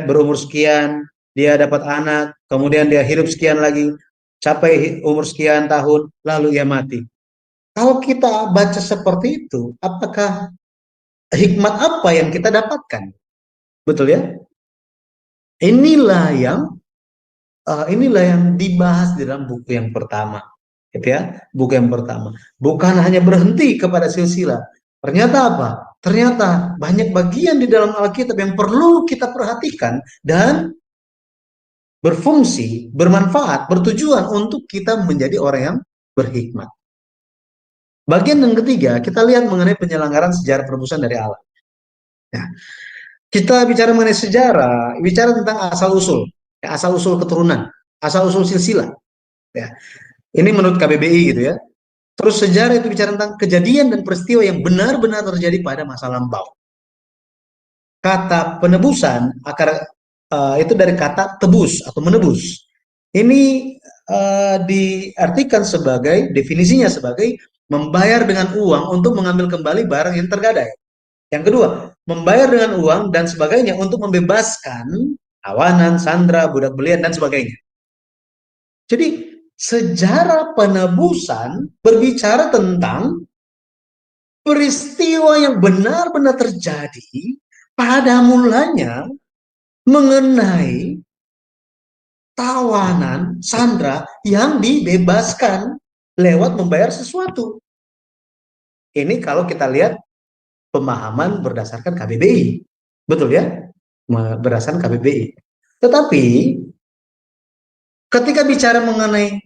berumur sekian, dia dapat anak, kemudian dia hidup sekian lagi, capai umur sekian tahun, lalu ia mati. Kalau kita baca seperti itu, apakah hikmat apa yang kita dapatkan? Betul ya? Inilah yang dibahas di dalam buku yang pertama, gitu ya? Buku yang pertama. Bukan hanya berhenti kepada silsilah. Ternyata apa? Ternyata banyak bagian di dalam Alkitab yang perlu kita perhatikan dan berfungsi, bermanfaat, bertujuan untuk kita menjadi orang yang berhikmat. Bagian yang ketiga, kita lihat mengenai penyelenggaraan sejarah penebusan dari Allah. Ya. Kita bicara mengenai sejarah, bicara tentang asal-usul, ya, asal-usul keturunan, asal-usul silsilah. Ya. Ini menurut KBBI gitu ya. Terus sejarah itu bicara tentang kejadian dan peristiwa yang benar-benar terjadi pada masa lampau. Kata penebusan, itu dari kata tebus atau menebus. Ini diartikan sebagai, definisinya sebagai membayar dengan uang untuk mengambil kembali barang yang tergadai. Yang kedua, membayar dengan uang dan sebagainya untuk membebaskan tawanan, sandera, budak belian, dan sebagainya. Jadi, sejarah penebusan berbicara tentang peristiwa yang benar-benar terjadi pada mulanya mengenai tawanan, sandera yang dibebaskan lewat membayar sesuatu. Ini kalau kita lihat pemahaman berdasarkan KBBI. Betul ya? Berdasarkan KBBI. Tetapi ketika bicara mengenai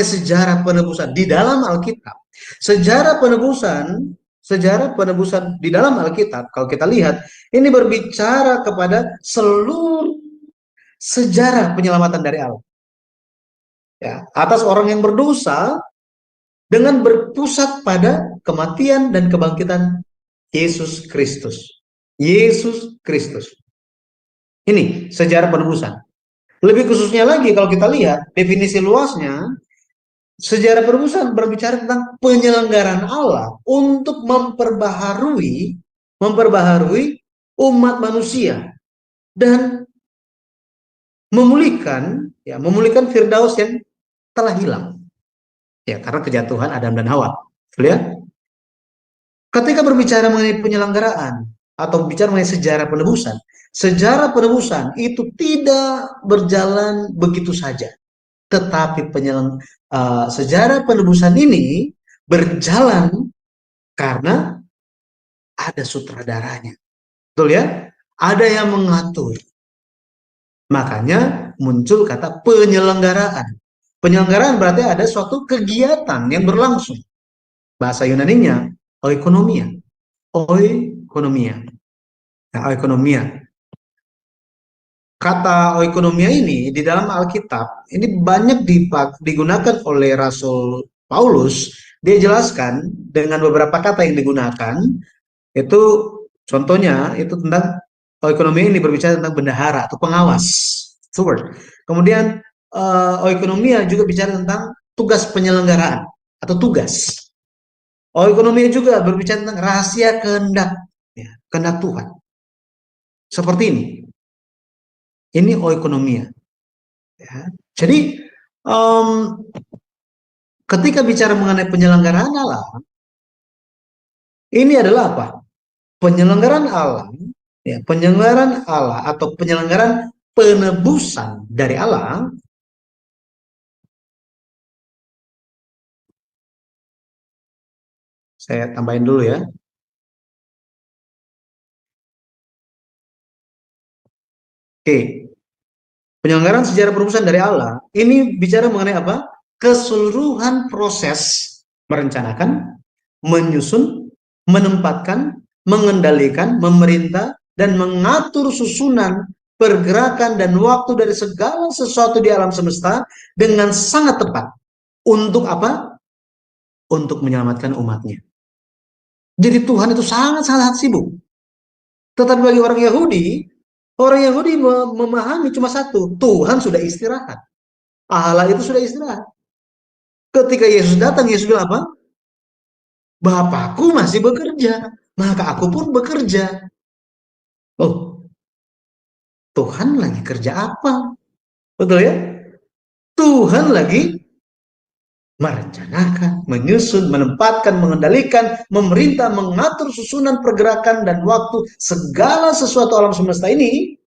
sejarah penebusan di dalam Alkitab, sejarah penebusan di dalam Alkitab, kalau kita lihat, ini berbicara kepada seluruh sejarah penyelamatan dari Allah. Ya, atas orang yang berdosa dengan berpusat pada kematian dan kebangkitan Yesus Kristus. Yesus Kristus. Ini sejarah penebusan. Lebih khususnya lagi kalau kita lihat definisi luasnya, Sejarah penebusan berbicara tentang penyelenggaraan Allah untuk memperbaharui umat manusia dan memulihkan Firdaus yang telah hilang. Ya, karena kejatuhan Adam dan Hawa. Lihat, ketika berbicara mengenai penyelenggaraan atau bicara mengenai sejarah penebusan itu tidak berjalan begitu saja. Tetapi sejarah penebusan ini berjalan karena ada sutradaranya. Betul ya? Ada yang mengatur. Makanya muncul kata penyelenggaraan. Penyelenggaraan berarti ada suatu kegiatan yang berlangsung. Bahasa Yunaninya oikonomia. Oikonomia. Nah, oikonomia. Kata oikonomia ini di dalam Alkitab ini banyak digunakan oleh Rasul Paulus. Dia jelaskan dengan beberapa kata yang digunakan. Itu contohnya itu tentang oikonomia ini berbicara tentang bendahara atau pengawas. Steward. Kemudian oikonomia juga bicara tentang tugas penyelenggaraan atau tugas. Oikonomia juga berbicara tentang rahasia kehendak, ya, kehendak Tuhan. Seperti ini. Ini oikonomia. Ya. Jadi ketika bicara mengenai penyelenggaraan Allah, ini adalah apa? Penyelenggaraan Allah, ya, penyelenggaraan Allah atau penyelenggaraan penebusan dari Allah saya tambahin dulu ya. Oke. Penyelenggaraan sejarah penebusan dari Allah ini bicara mengenai apa? Keseluruhan proses merencanakan, menyusun, menempatkan, mengendalikan, memerintah, dan mengatur susunan pergerakan dan waktu dari segala sesuatu di alam semesta dengan sangat tepat. Untuk apa? Untuk menyelamatkan umatnya. Jadi Tuhan itu sangat-sangat sibuk. Tetapi bagi orang Yahudi memahami cuma satu, Tuhan sudah istirahat. Allah itu sudah istirahat. Ketika Yesus datang, Yesus bilang apa? Bapakku masih bekerja, maka aku pun bekerja. Oh, Tuhan lagi kerja apa? Betul ya? Tuhan lagi merencanakan, menyusun, menempatkan, mengendalikan, memerintah, mengatur susunan pergerakan dan waktu segala sesuatu alam semesta ini.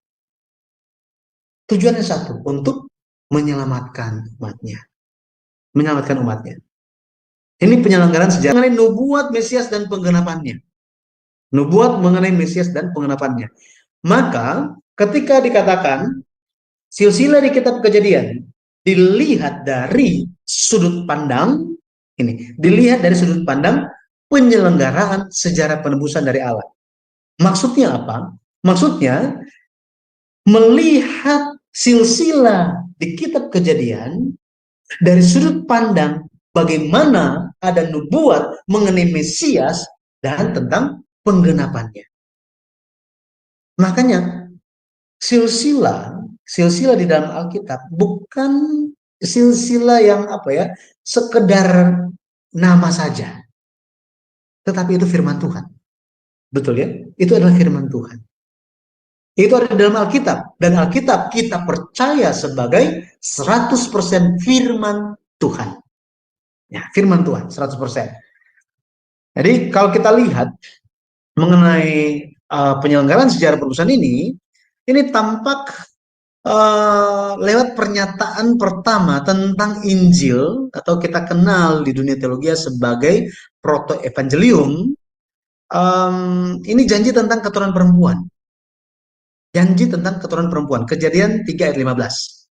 Tujuannya satu, untuk menyelamatkan umatnya. Menyelamatkan umatnya. Ini penyelenggaraan sejarah mengenai nubuat Mesias dan penggenapannya. Nubuat mengenai Mesias dan penggenapannya. Maka ketika dikatakan silsilah di kitab Kejadian dilihat dari sudut pandang ini, dilihat dari sudut pandang penyelenggaraan sejarah penebusan dari Allah. Maksudnya apa? Maksudnya melihat silsilah di kitab Kejadian dari sudut pandang bagaimana ada nubuat mengenai Mesias dan tentang penggenapannya. Makanya silsilah di dalam Alkitab bukan silsilah yang sekedar nama saja. Tetapi itu firman Tuhan. Betul ya? Itu adalah firman Tuhan. Itu ada di dalam Alkitab. Dan Alkitab kita percaya sebagai 100% firman Tuhan. Ya, firman Tuhan 100%. Jadi kalau kita lihat mengenai penyelenggaraan sejarah penebusan ini tampak lewat pernyataan pertama tentang Injil atau kita kenal di dunia teologi sebagai proto-evangelium. Ini janji tentang keturunan perempuan. Janji tentang keturunan perempuan. Kejadian 3 ayat 15.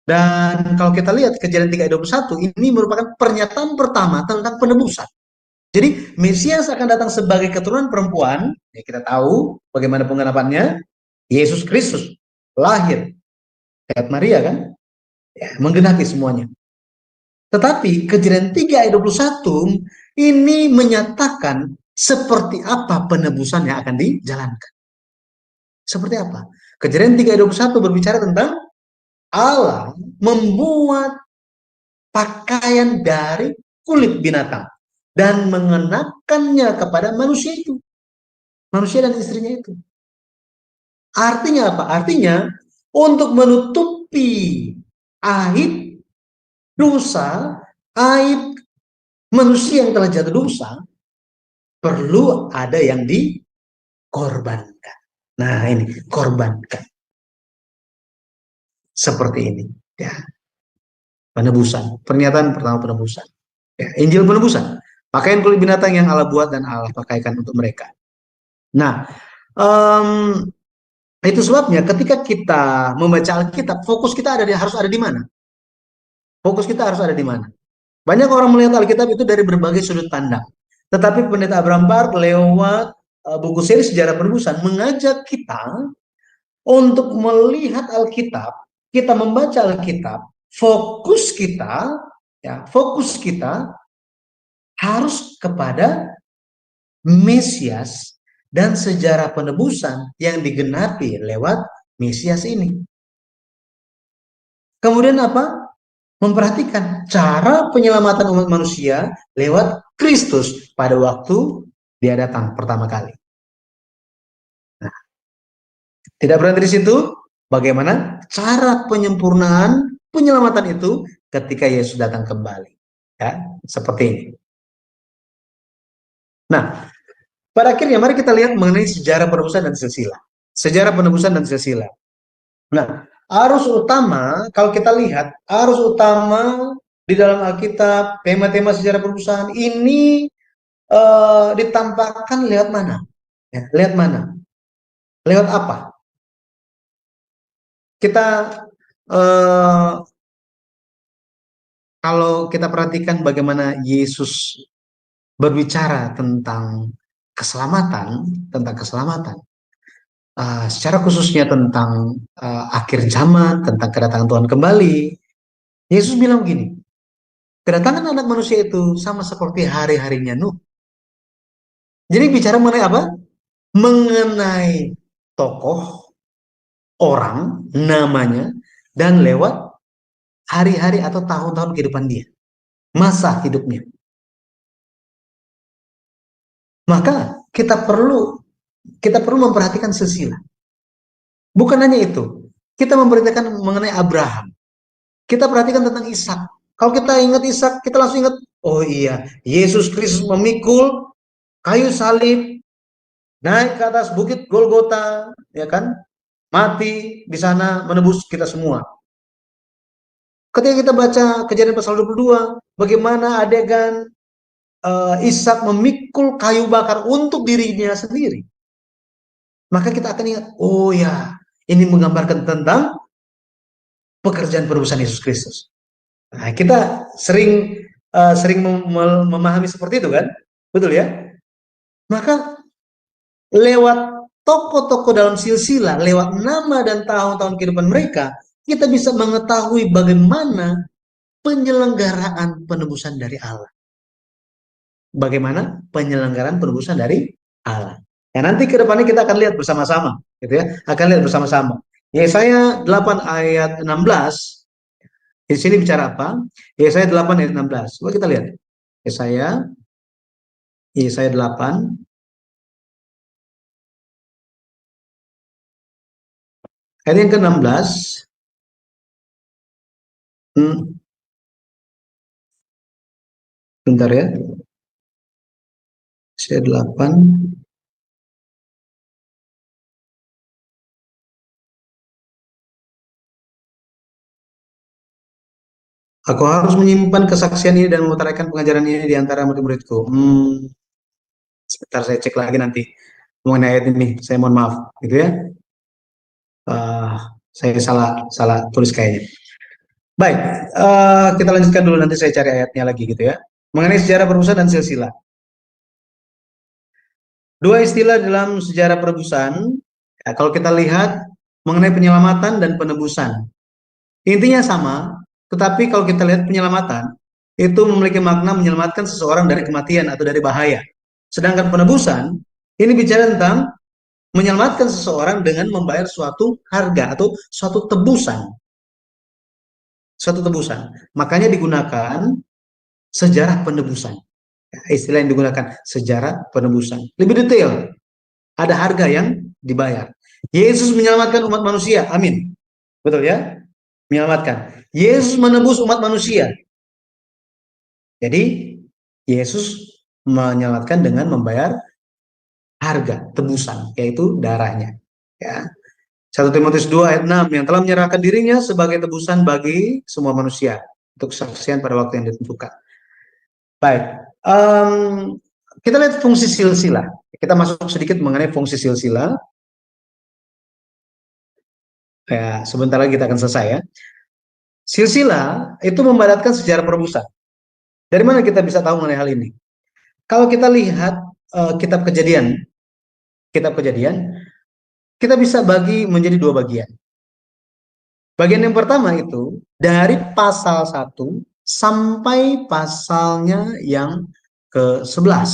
Dan kalau kita lihat Kejadian 3 ayat 21, ini merupakan pernyataan pertama tentang penebusan. Jadi Mesias akan datang sebagai keturunan perempuan. Ya, kita tahu bagaimana penggenapannya. Yesus Kristus lahir lewat Maria kan, ya, menggenapi semuanya. Tetapi Kejadian 3 ayat 21 ini menyatakan seperti apa penebusan yang akan dijalankan. Seperti apa? Kejadian 3 ayat 21 berbicara tentang Allah membuat pakaian dari kulit binatang dan mengenakannya kepada manusia itu, manusia dan istrinya itu. Artinya apa? Artinya untuk menutupi aib dosa, aib manusia yang telah jatuh dosa, perlu ada yang dikorbankan. Nah, ini korbankan. Seperti ini, ya. Penebusan. Pernyataan pertama penebusan. Ya, Injil penebusan. Pakaian kulit binatang yang Allah buat dan Allah pakaikan untuk mereka. Nah, itu sebabnya ketika kita membaca Alkitab, fokus kita harus ada di mana? Fokus kita harus ada di mana? Banyak orang melihat Alkitab itu dari berbagai sudut pandang. Tetapi Pendeta Abraham Park lewat buku seri Sejarah Penebusan mengajak kita untuk melihat Alkitab, kita membaca Alkitab, fokus kita harus kepada Mesias dan sejarah penebusan yang digenapi lewat Mesias ini. Kemudian apa? Memperhatikan cara penyelamatan umat manusia lewat Kristus pada waktu dia datang pertama kali. Nah, tidak berhenti di situ, bagaimana cara penyempurnaan penyelamatan itu ketika Yesus datang kembali. Ya, seperti ini. Nah, pada akhirnya mari kita lihat mengenai sejarah penebusan dan silsilah. Sejarah penebusan dan silsilah. Nah, arus utama, kalau kita lihat, arus utama di dalam Alkitab, tema-tema sejarah penebusan ini ditampakkan lewat mana? Ya, lewat mana? Lewat apa? Kita kalau kita perhatikan bagaimana Yesus berbicara tentang keselamatan, secara khususnya tentang akhir zaman, tentang kedatangan Tuhan kembali, Yesus bilang begini, kedatangan anak manusia itu sama seperti hari-harinya Nuh. Jadi bicara mengenai apa? Mengenai tokoh, orang, namanya, dan lewat hari-hari atau tahun-tahun kehidupan dia. Masa hidupnya. Maka kita perlu memperhatikan silsilah. Bukan hanya itu. Kita memperhatikan mengenai Abraham. Kita perhatikan tentang Ishak. Kalau kita ingat Ishak, kita langsung ingat, oh iya, Yesus Kristus memikul kayu salib, naik ke atas bukit Golgota, ya kan? Mati di sana menebus kita semua. Ketika kita baca Kejadian pasal 22, bagaimana adegan Ishak memikul kayu bakar untuk dirinya sendiri. Maka kita akan ingat, oh ya, ini menggambarkan tentang pekerjaan penebusan Yesus Kristus. Nah, kita sering memahami seperti itu kan? Betul ya? Maka lewat tokoh-tokoh dalam silsilah, lewat nama dan tahun-tahun kehidupan mereka, kita bisa mengetahui bagaimana penyelenggaraan penebusan dari Allah. Bagaimana penyelenggaraan penebusan dari Allah. Ya, nanti ke depannya kita akan lihat bersama-sama, gitu ya. Akan lihat bersama-sama. Yesaya 8 ayat 16. Di sini bicara apa? Yesaya 8 ayat 16. Coba kita lihat. Yesaya 8 ayat yang ke-16. Bentar ya. Yesaya 8 Aku harus menyimpan kesaksian ini dan mengutarakan pengajaran ini di antara murid-muridku. Sebentar saya cek lagi nanti mengenai ayat ini. Saya mohon maaf, gitu ya. Saya salah tulis kayaknya. Baik, kita lanjutkan dulu, nanti saya cari ayatnya lagi, gitu ya. Mengenai sejarah penebusan dan silsilah. Dua istilah dalam sejarah penebusan, ya, kalau kita lihat mengenai penyelamatan dan penebusan. Intinya sama, tetapi kalau kita lihat penyelamatan, itu memiliki makna menyelamatkan seseorang dari kematian atau dari bahaya. Sedangkan penebusan, ini bicara tentang menyelamatkan seseorang dengan membayar suatu harga atau suatu tebusan. suatu tebusan. Makanya digunakan sejarah penebusan. Istilah yang digunakan sejarah penebusan. Lebih detail, ada harga yang dibayar. Yesus menyelamatkan umat manusia, amin. Betul ya? Menyelamatkan. Yesus menebus umat manusia. Jadi Yesus menyelamatkan dengan membayar harga tebusan, yaitu darahnya. Ya. 1 Timotius 2 ayat 6, yang telah menyerahkan dirinya sebagai tebusan bagi semua manusia untuk kesaksian pada waktu yang ditentukan. Baik, kita lihat fungsi silsilah. Kita masuk sedikit mengenai fungsi silsilah. Ya, sebentar lagi kita akan selesai ya. Silsilah itu membaratkan sejarah perebusan. Dari mana kita bisa tahu mengenai hal ini? Kalau kita lihat kitab Kejadian, kita bisa bagi menjadi dua bagian. Bagian yang pertama itu dari pasal 1 sampai pasalnya yang ke-11.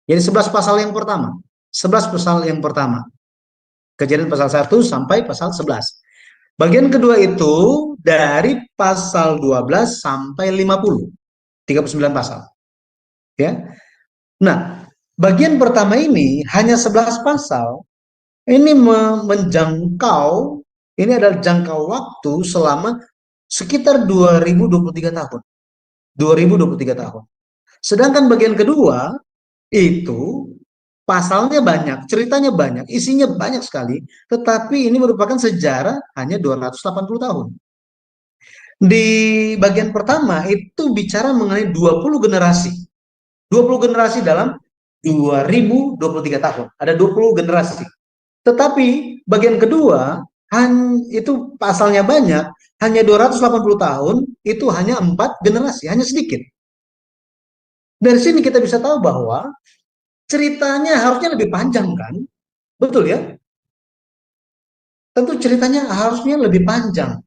Jadi 11 pasal yang pertama. 11 pasal yang pertama. Kejadian pasal 1 sampai pasal 11. Bagian kedua itu dari pasal 12 sampai 50. 39 pasal. Ya. Nah, bagian pertama ini hanya 11 pasal. Ini menjangkau, ini adalah jangka waktu selama sekitar 2023 tahun. 2023 tahun. Sedangkan bagian kedua itu pasalnya banyak, ceritanya banyak, isinya banyak sekali, tetapi ini merupakan sejarah hanya 280 tahun. Di bagian pertama itu bicara mengenai 20 generasi. 20 generasi dalam 2023 tahun. Ada 20 generasi. Tetapi bagian kedua itu pasalnya banyak, hanya 280 tahun, itu hanya 4 generasi, hanya sedikit. Dari sini kita bisa tahu bahwa ceritanya harusnya lebih panjang kan? Betul ya? Tentu ceritanya harusnya lebih panjang.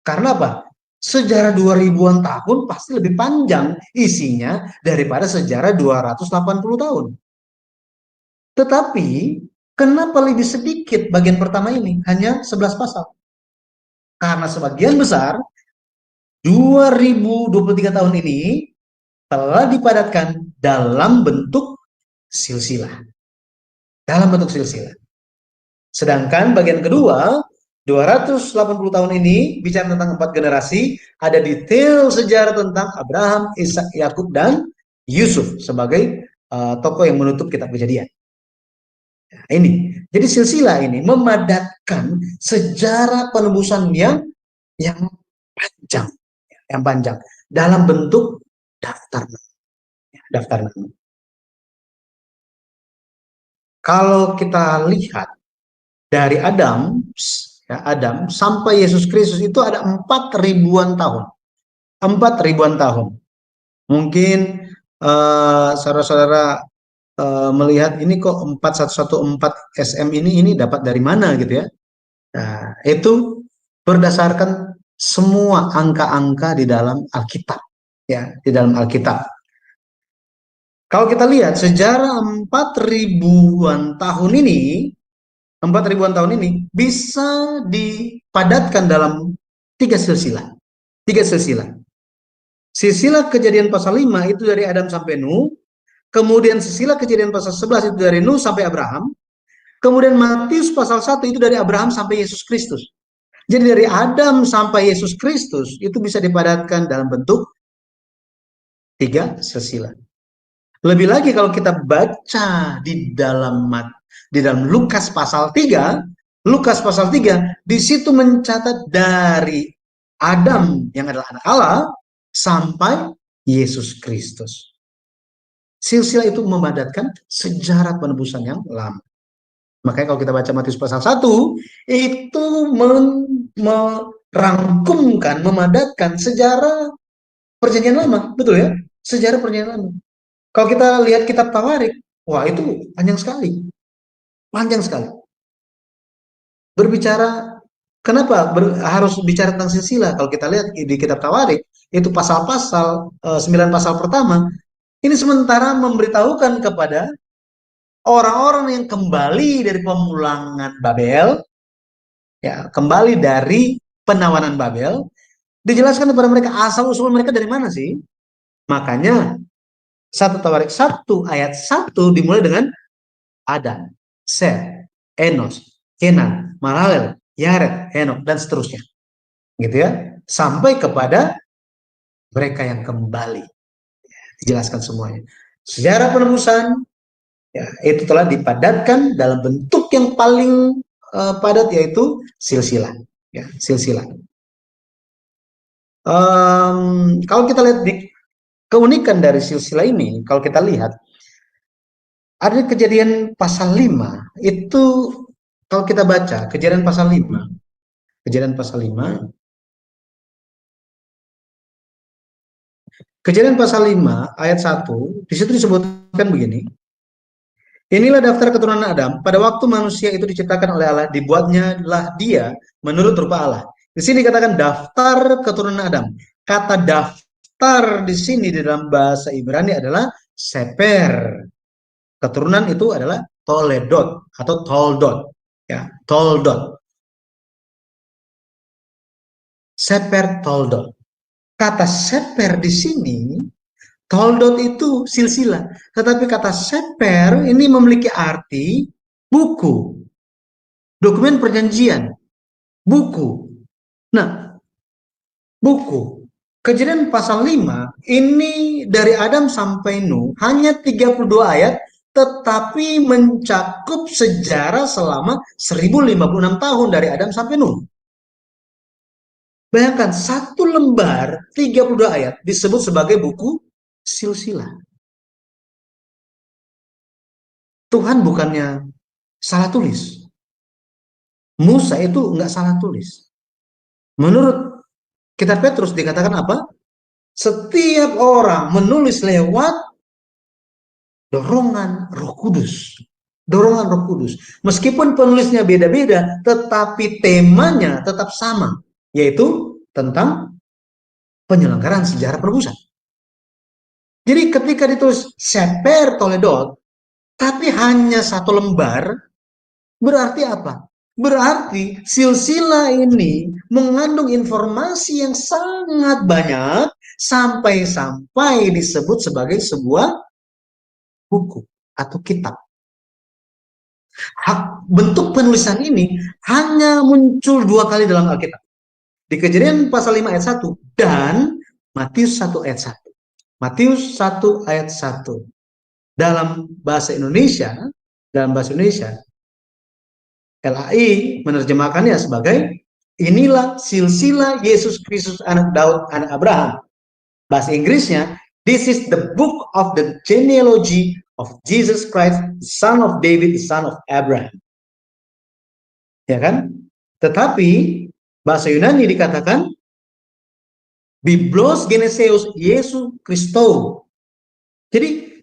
Karena apa? Sejarah 2000-an tahun pasti lebih panjang isinya daripada sejarah 280 tahun. Tetapi kenapa lebih sedikit bagian pertama ini? Hanya 11 pasal. Karena sebagian besar 2023 tahun ini telah dipadatkan dalam bentuk silsilah. Dalam bentuk silsilah. Sedangkan bagian kedua, 280 tahun ini bicara tentang 4 generasi, ada detail sejarah tentang Abraham, Ishak, Yakub, dan Yusuf sebagai tokoh yang menutup kitab Kejadian. Nah, ini. Jadi silsilah ini memadatkan sejarah penebusan yang panjang dalam bentuk daftar nama. Kalau kita lihat dari Adam sampai Yesus Kristus itu ada 4.000-an tahun. 4.000-an tahun. Mungkin saudara-saudara melihat ini kok 4114 SM ini dapat dari mana gitu ya. Nah, itu berdasarkan semua angka-angka di dalam Alkitab, ya, di dalam Alkitab. Kalau kita lihat sejarah 4.000-an tahun ini bisa dipadatkan dalam 3 silsilah. 3 silsilah. Silsilah Kejadian pasal 5 itu dari Adam sampai Nuh, kemudian silsilah Kejadian pasal 11 itu dari Nuh sampai Abraham, kemudian Matius pasal 1 itu dari Abraham sampai Yesus Kristus. Jadi dari Adam sampai Yesus Kristus itu bisa dipadatkan dalam bentuk 3 silsilah. Lebih lagi kalau kita baca di dalam Lukas pasal 3, di situ mencatat dari Adam yang adalah anak Allah sampai Yesus Kristus. Silsilah itu memadatkan sejarah penebusan yang lama. Makanya kalau kita baca Matius pasal 1, itu merangkumkan, memadatkan sejarah perjanjian lama, betul ya? Sejarah perjanjian lama. Kalau kita lihat kitab Tawarik, wah itu panjang sekali. Panjang sekali. Berbicara, kenapa harus bicara tentang silsilah? Kalau kita lihat di kitab Tawarik, itu pasal-pasal, 9 pasal pertama, ini sementara memberitahukan kepada orang-orang yang kembali dari pemulangan Babel, ya, kembali dari penawanan Babel, Dijelaskan kepada mereka asal-usul mereka dari mana sih? Makanya 1 Tawarik 1 ayat 1 dimulai dengan Adam, Set, Enos, Kenan, Mahalalel, Yared, Henok, dan seterusnya. Gitu ya. Sampai kepada mereka yang kembali. Dijelaskan semuanya. Sejarah penebusan ya, itu telah dipadatkan dalam bentuk yang paling padat, yaitu silsilah. Ya, silsilah. Kalau kita lihat di keunikan dari silsilah ini, kalau kita lihat ada Kejadian pasal 5 itu, kalau kita baca Kejadian pasal 5, Kejadian pasal 5, Kejadian pasal 5 ayat 1, di situ disebutkan begini. Inilah daftar keturunan Adam. Pada waktu manusia itu diciptakan oleh Allah, dibuatnya lah dia menurut rupa Allah. Di sini dikatakan daftar keturunan Adam. Kata daftar di sini di dalam bahasa Ibrani adalah seper. Keturunan itu adalah toledot atau toldot. Ya, toldot. Seper toldot. Kata seper di sini, toldot itu silsilah. Tetapi kata seper ini memiliki arti buku, dokumen perjanjian, buku. Nah, buku. Kejadian pasal 5 ini dari Adam sampai Nuh hanya 32 ayat, tetapi mencakup sejarah selama 1056 tahun dari Adam sampai Nuh. Bayangkan, satu lembar 32 ayat disebut sebagai buku silsilah. Tuhan bukannya salah tulis. Musa itu nggak salah tulis. Menurut Kitab Petrus dikatakan apa? Setiap orang menulis lewat dorongan Roh Kudus. Dorongan Roh Kudus. Meskipun penulisnya beda-beda, tetapi temanya tetap sama, yaitu tentang penyelenggaraan sejarah penebusan. Jadi ketika ditulis Seper Toledot, tapi hanya satu lembar, berarti apa? Berarti silsilah ini mengandung informasi yang sangat banyak sampai-sampai disebut sebagai sebuah buku atau kitab. Bentuk penulisan ini hanya muncul 2 kali dalam Alkitab. Di Kejadian pasal 5 ayat 1 dan Matius 1 ayat 1. Matius 1 ayat 1. Dalam bahasa Indonesia, LAI menerjemahkannya sebagai inilah silsilah Yesus Kristus anak Daud, anak Abraham. Bahasa Inggrisnya, this is the book of the genealogy of Jesus Christ, son of David, son of Abraham. Ya kan? Tetapi bahasa Yunani dikatakan Biblos Geneseos Yesus Kristou. Jadi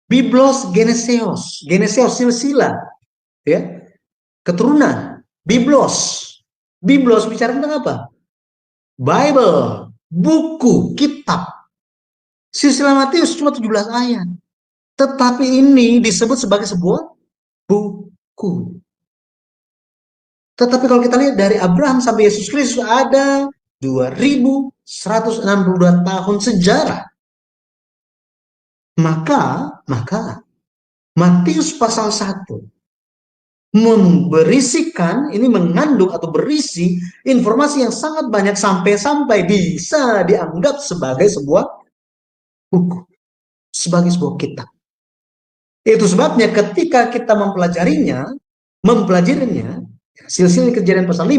Biblos Geneseos, Geneseos silsilah, ya, keturunan. Biblos bicara tentang apa? Bible, buku, kitab. Silsilah Matius cuma 17 ayat, tetapi ini disebut sebagai sebuah buku. Tetapi kalau kita lihat dari Abraham sampai Yesus Kristus ada 2162 tahun sejarah. Maka Matius pasal 1 memberisikan, ini mengandung atau berisi informasi yang sangat banyak sampai-sampai bisa dianggap sebagai sebuah buku, sebagai sebuah kitab. Itu sebabnya ketika kita mempelajarinya, silsilah Kejadian pasal 5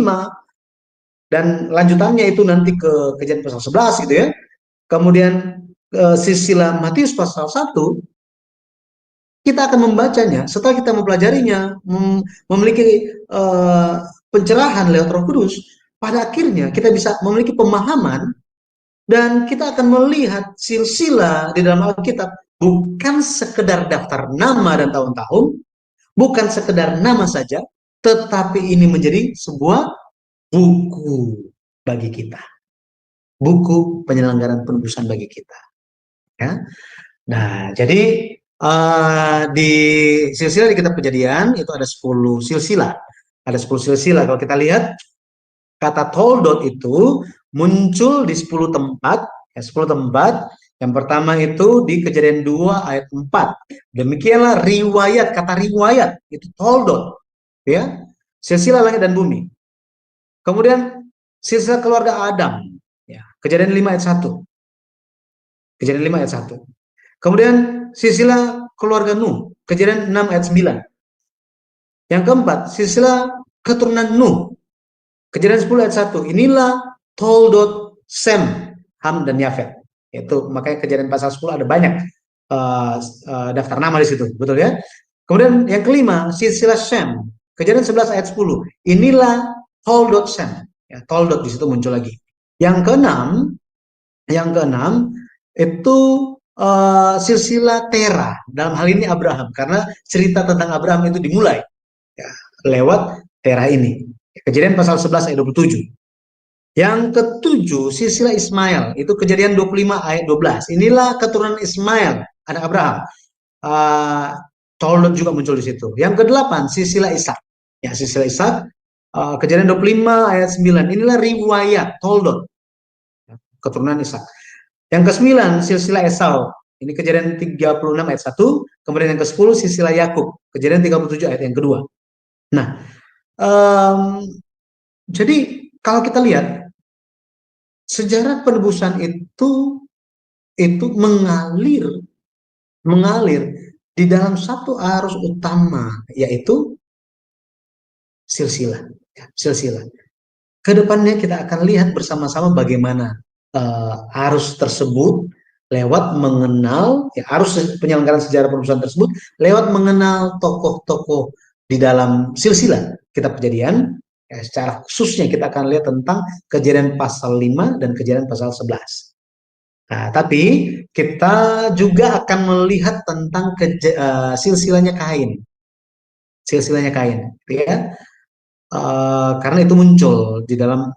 dan lanjutannya itu nanti ke Kejadian pasal 11 gitu ya. Kemudian silsilah Matius pasal 1, kita akan membacanya, setelah kita mempelajarinya, memiliki pencerahan lewat Roh Kudus, pada akhirnya kita bisa memiliki pemahaman dan kita akan melihat silsilah di dalam Alkitab bukan sekedar daftar nama dan tahun-tahun, bukan sekedar nama saja, tetapi ini menjadi sebuah buku bagi kita. Buku penyelenggaraan penebusan bagi kita. Ya. Nah, jadi di silsilah di kitab Kejadian itu ada 10 silsilah. Ada 10 silsilah. Kalau kita lihat kata toldot itu muncul di 10 tempat, ya 10 tempat. Yang pertama itu di Kejadian 2 ayat 4. Demikianlah riwayat, kata riwayat itu toldot, ya. Silsilah langit dan bumi. Kemudian silsilah keluarga Adam, ya. Kejadian 5 ayat 1. Kejadian 5 ayat 1. Kemudian silsilah keluarga Nuh, Kejadian 6 ayat 9. Yang keempat, silsilah keturunan Nuh, Kejadian 10 ayat 1. Inilah toldot Sem, Ham, dan Yafet. Itu makanya Kejadian pasal 10 ada banyak daftar nama di situ, betul ya? Kemudian yang kelima, silsilah Sem, Kejadian 11 ayat 10. Inilah toldot Sem. Ya, toldot di situ muncul lagi. Yang keenam itu silsilah Terah. Dalam hal ini Abraham, karena cerita tentang Abraham itu dimulai ya, lewat Terah ini. Kejadian pasal 11 ayat 27. Yang ketujuh, silsilah Ismail, itu Kejadian 25 ayat 12. Inilah keturunan Ismail, anak Abraham. Toldot juga muncul di situ. Yang kedelapan, silsilah Ishak. Ya, silsilah Ishak, Kejadian 25 ayat 9. Inilah riwayat toldot, keturunan Ishak. Yang ke-9, silsilah Esau. Ini Kejadian 36 ayat 1. Kemudian yang ke-10, silsilah Yakub. Kejadian 37 ayat yang kedua. Nah, jadi kalau kita lihat sejarah penebusan itu mengalir di dalam satu arus utama, yaitu silsilah. Kedepannya kita akan lihat bersama-sama bagaimana arus tersebut lewat mengenal, ya, arus penyelenggaraan sejarah penebusan tersebut lewat mengenal tokoh-tokoh di dalam silsilah kitab Kejadian. Ya, secara khususnya kita akan lihat tentang Kejadian pasal 5 dan Kejadian pasal 11. Nah, tapi kita juga akan melihat tentang silsilahnya Kain. Silsilahnya Kain, ya. Karena itu muncul di dalam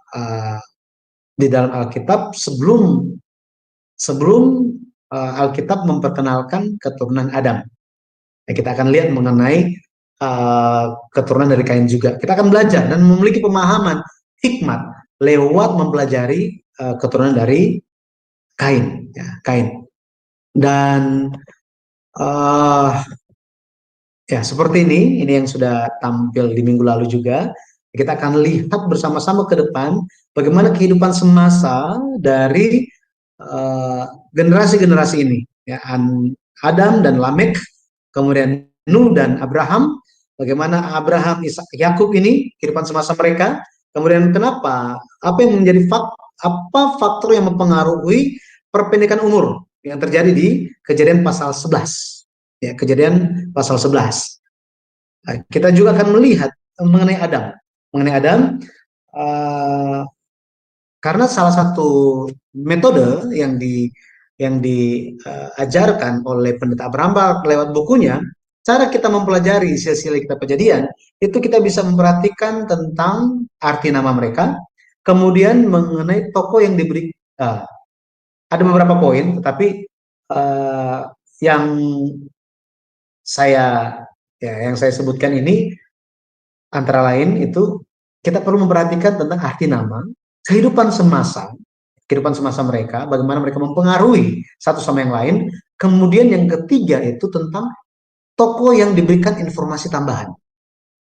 Alkitab sebelum Alkitab memperkenalkan keturunan Adam. Ya, kita akan lihat mengenai keturunan dari Kain juga. Kita akan belajar dan memiliki pemahaman hikmat lewat mempelajari keturunan dari Kain, ya, Kain. Dan ya seperti ini yang sudah tampil di minggu lalu juga. Kita akan lihat bersama-sama ke depan bagaimana kehidupan semasa dari generasi-generasi ini, ya, Adam dan Lamek, kemudian Nuh dan Abraham. Bagaimana Abraham, Ishak, Yakub ini kehidupan semasa mereka. Kemudian kenapa? Apa yang menjadi apa faktor yang mempengaruhi perpendekan umur yang terjadi di Kejadian pasal 11. Ya, Kejadian pasal 11. Nah, kita juga akan melihat mengenai Adam. Karena salah satu metode yang diajarkan oleh Pendeta Abraham Bak lewat bukunya, cara kita mempelajari silsilah kitab Kejadian, itu kita bisa memperhatikan tentang arti nama mereka, kemudian mengenai tokoh yang diberi. Ada beberapa poin, tetapi yang saya sebutkan ini antara lain itu kita perlu memperhatikan tentang arti nama, kehidupan semasa mereka, bagaimana mereka mempengaruhi satu sama yang lain. Kemudian yang ketiga itu tentang tokoh yang diberikan informasi tambahan.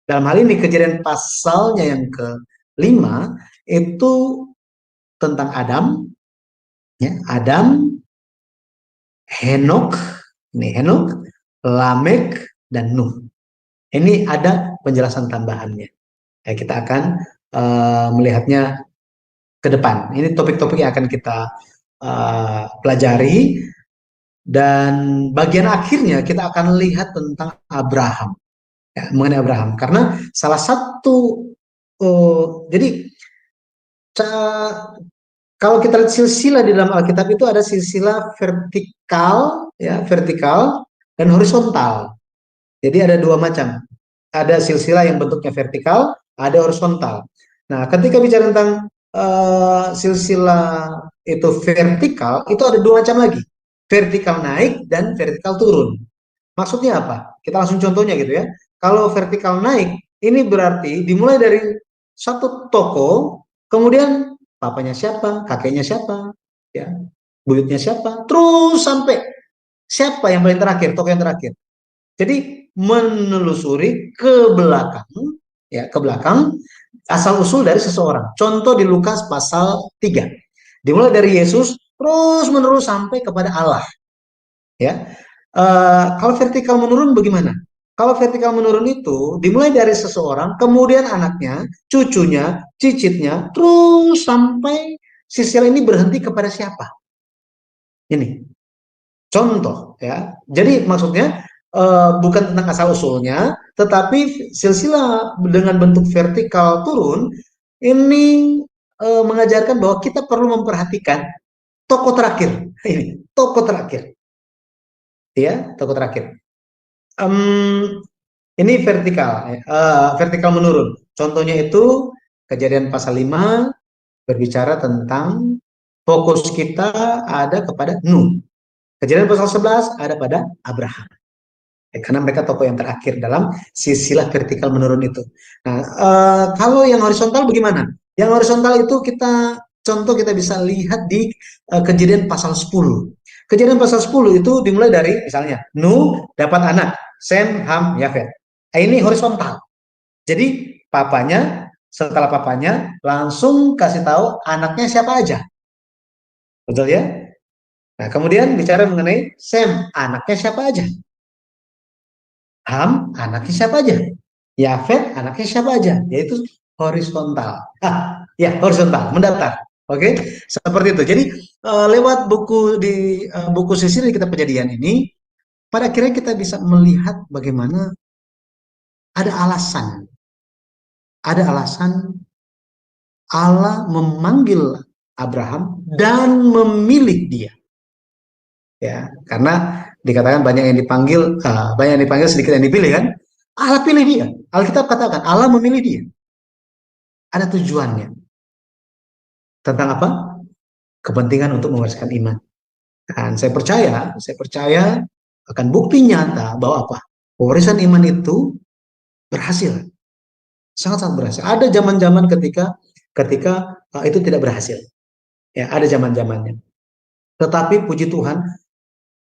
Dalam hal ini Kejadian pasalnya yang ke-5 itu tentang Adam, ya, Adam, Henok, Lamek, dan Nuh. Ini ada penjelasan tambahannya. Ya, kita akan melihatnya ke depan. Ini topik-topik yang akan kita pelajari. Dan bagian akhirnya kita akan lihat tentang Abraham. Ya, mengenai Abraham. Karena salah satu, jadi kalau kita lihat silsilah di dalam Alkitab itu ada silsilah vertikal, ya, vertikal dan horizontal. Jadi ada dua macam. Ada silsilah yang bentuknya vertikal, ada horizontal. Nah, ketika bicara tentang silsilah itu vertikal, itu ada dua macam lagi. Vertikal naik dan vertikal turun. Maksudnya apa? Kita langsung contohnya gitu ya. Kalau vertikal naik, ini berarti dimulai dari satu tokoh kemudian papanya siapa, kakeknya siapa, ya, buyutnya siapa, terus sampai siapa yang paling terakhir, tokoh yang terakhir. Jadi menelusuri ke belakang, ya, ke belakang asal usul dari seseorang. Contoh di Lukas pasal 3. Dimulai dari Yesus terus menerus sampai kepada Allah, ya. Kalau vertikal menurun bagaimana? Kalau vertikal menurun itu dimulai dari seseorang, kemudian anaknya, cucunya, cicitnya, terus sampai silsilah ini berhenti kepada siapa? Ini contoh, ya. Jadi maksudnya bukan tentang asal usulnya, tetapi silsilah dengan bentuk vertikal turun ini mengajarkan bahwa kita perlu memperhatikan tokoh terakhir. Ini tokoh terakhir, ya, tokoh terakhir. Ini vertikal, vertikal menurun. Contohnya itu Kejadian pasal 5 berbicara tentang fokus kita ada kepada Nuh. Kejadian pasal 11 ada pada Abraham. Karena mereka tokoh yang terakhir dalam silsilah vertikal menurun itu. Nah, kalau yang horizontal bagaimana? Yang horizontal itu kita bisa lihat di Kejadian pasal 10. Kejadian pasal 10 itu dimulai dari misalnya Nuh dapat anak, Sem, Ham, Yafet. Ini horizontal. Jadi setelah papanya langsung kasih tahu anaknya siapa aja. Betul ya? Nah, kemudian bicara mengenai Sem, anaknya siapa aja? Ham, anaknya siapa aja? Yafet, anaknya siapa aja? Yaitu horizontal. Ya, horizontal, mendatar. Oke, seperti itu. Jadi lewat buku sisir di kitab Kejadian ini, pada akhirnya kita bisa melihat bagaimana ada alasan, ada alasan Allah memanggil Abraham dan memilih dia. Ya, karena dikatakan banyak yang dipanggil, sedikit yang dipilih kan? Allah pilih dia. Alkitab katakan Allah memilih dia. Ada tujuannya. Tentang apa? Kepentingan untuk mewariskan iman. Dan saya percaya akan bukti nyata bahwa apa? Warisan iman itu berhasil. Sangat-sangat berhasil. Ada zaman-zaman ketika itu tidak berhasil. Ya, ada zaman-zamannya. Tetapi puji Tuhan,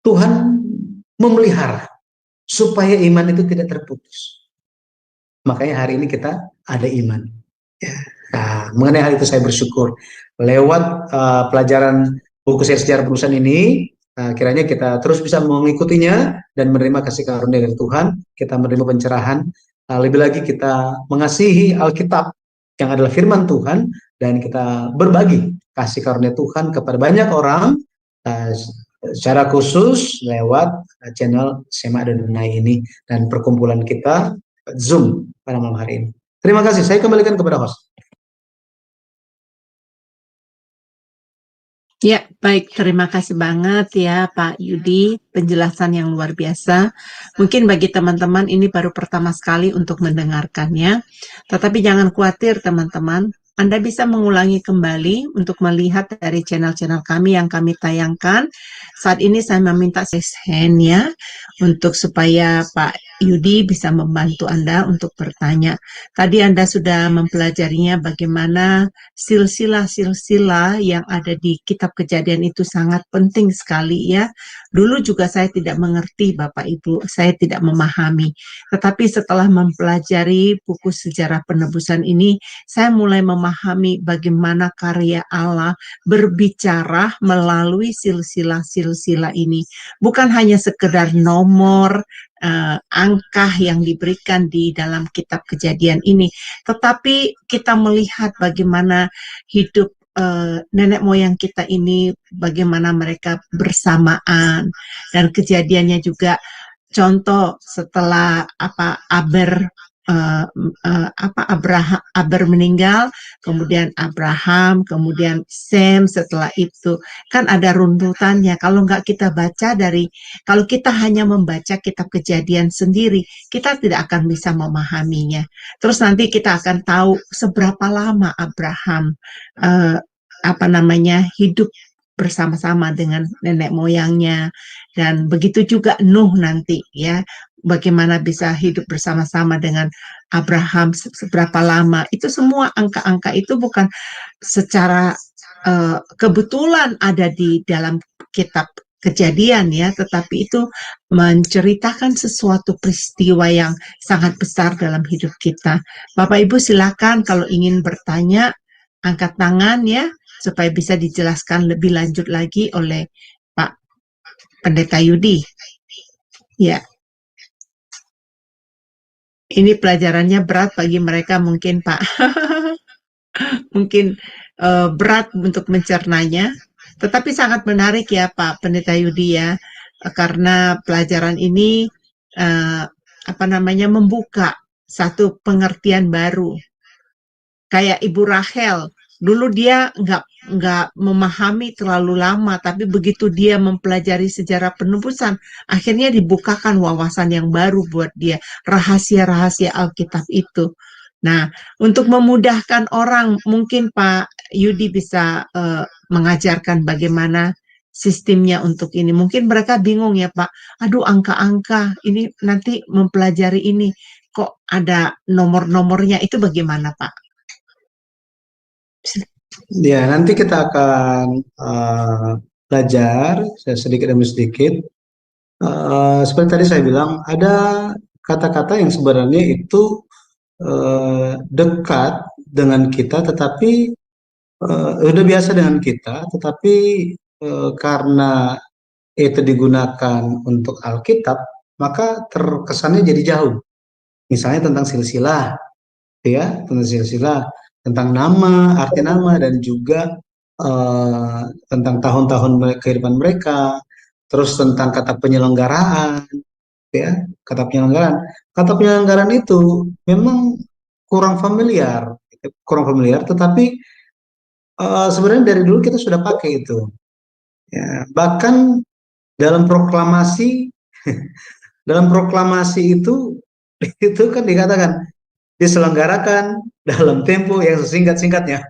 Tuhan memelihara supaya iman itu tidak terputus. Makanya hari ini kita ada iman. Ya. Nah, mengenai hal itu saya bersyukur. Lewat pelajaran buku sejarah perusahaan ini, kiranya kita terus bisa mengikutinya dan menerima kasih karunia dari Tuhan. Kita menerima pencerahan. Lebih lagi kita mengasihi Alkitab yang adalah firman Tuhan dan kita berbagi kasih karunia Tuhan kepada banyak orang secara khusus lewat channel Sema dan Dunai ini dan perkumpulan kita Zoom pada malam hari ini. Terima kasih. Saya kembalikan kepada host. Ya, baik. Terima kasih banget ya Pak Yudi, penjelasan yang luar biasa. Mungkin bagi teman-teman ini baru pertama sekali untuk mendengarkannya, tetapi jangan khawatir teman-teman. Anda bisa mengulangi kembali untuk melihat dari channel-channel kami yang kami tayangkan. Saat ini saya meminta hand ya, untuk supaya Pak Yudi bisa membantu Anda untuk bertanya. Tadi Anda sudah mempelajarinya bagaimana silsilah-silsilah yang ada di kitab Kejadian itu sangat penting sekali ya. Dulu juga saya tidak mengerti Bapak Ibu, saya tidak memahami. Tetapi setelah mempelajari buku sejarah penebusan ini, saya mulai memahami bagaimana karya Allah berbicara melalui silsilah-silsilah ini. Bukan hanya sekedar nomor, angka yang diberikan di dalam kitab Kejadian ini, tetapi kita melihat bagaimana hidup nenek moyang kita ini, bagaimana mereka bersamaan, dan kejadiannya juga contoh setelah Aber meninggal, kemudian Abraham, kemudian Sem setelah itu. Kan ada runtutannya. Kalau nggak kita baca kalau kita hanya membaca kitab Kejadian sendiri, kita tidak akan bisa memahaminya. Terus nanti kita akan tahu seberapa lama Abraham hidup bersama-sama dengan nenek moyangnya, dan begitu juga Nuh nanti ya. bagaimana bisa hidup bersama-sama dengan Abraham seberapa lama. Itu semua angka-angka itu bukan secara kebetulan ada di dalam kitab Kejadian ya, tetapi itu menceritakan sesuatu peristiwa yang sangat besar dalam hidup kita. Bapak Ibu silakan kalau ingin bertanya, angkat tangan ya, supaya bisa dijelaskan lebih lanjut lagi oleh Pak Pendeta Yudi. Ya, ini pelajarannya berat bagi mereka mungkin Pak. Mungkin berat untuk mencernanya, tetapi sangat menarik ya Pak Pendeta Yudi ya, karena pelajaran ini membuka satu pengertian baru. Kayak Ibu Rachel, dulu dia nggak memahami terlalu lama, tapi begitu dia mempelajari sejarah penebusan, akhirnya dibukakan wawasan yang baru buat dia, rahasia-rahasia Alkitab itu. Nah, untuk memudahkan orang, mungkin Pak Yudi bisa mengajarkan bagaimana sistemnya untuk ini. Mungkin mereka bingung ya Pak, aduh angka-angka, ini nanti mempelajari ini, kok ada nomor-nomornya, itu bagaimana Pak? Ya, nanti kita akan belajar sedikit demi sedikit. Seperti tadi saya bilang, ada kata-kata yang sebenarnya itu dekat dengan kita, tetapi udah biasa dengan kita, tetapi karena itu digunakan untuk Alkitab, maka terkesannya jadi jauh. Misalnya tentang silsilah, ya, tentang silsilah, tentang nama, arti nama, dan juga tentang tahun-tahun kehidupan mereka, terus tentang kata penyelenggaraan, ya, kata penyelenggaraan. Kata penyelenggaraan itu memang kurang familiar, tetapi sebenarnya dari dulu kita sudah pakai itu. Ya, bahkan dalam proklamasi, dalam proklamasi itu itu kan dikatakan diselenggarakan dalam tempo yang sesingkat-singkatnya.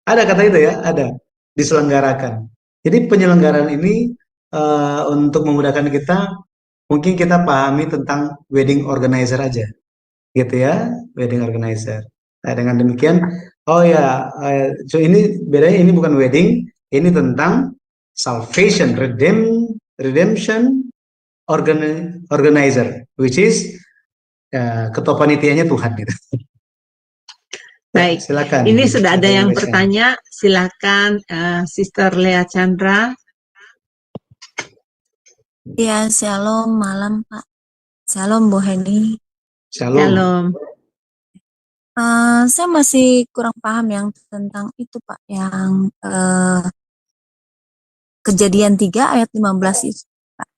Ada kata itu ya, ada diselenggarakan. Jadi penyelenggaraan ini untuk memudahkan kita, mungkin kita pahami tentang wedding organizer aja, gitu ya, wedding organizer. Nah, dengan demikian, oh ya, so ini bedanya, ini bukan wedding, ini tentang salvation, redemption organizer, which is ketua panitianya Tuhan gitu. Baik, silakan. Ini sudah ada yang bertanya, silakan Sister Lea Chandra. Ya, shalom malam Pak. Shalom Bu Heni. Shalom. Saya masih kurang paham yang tentang itu Pak, yang Kejadian 3 ayat 15 itu Pak.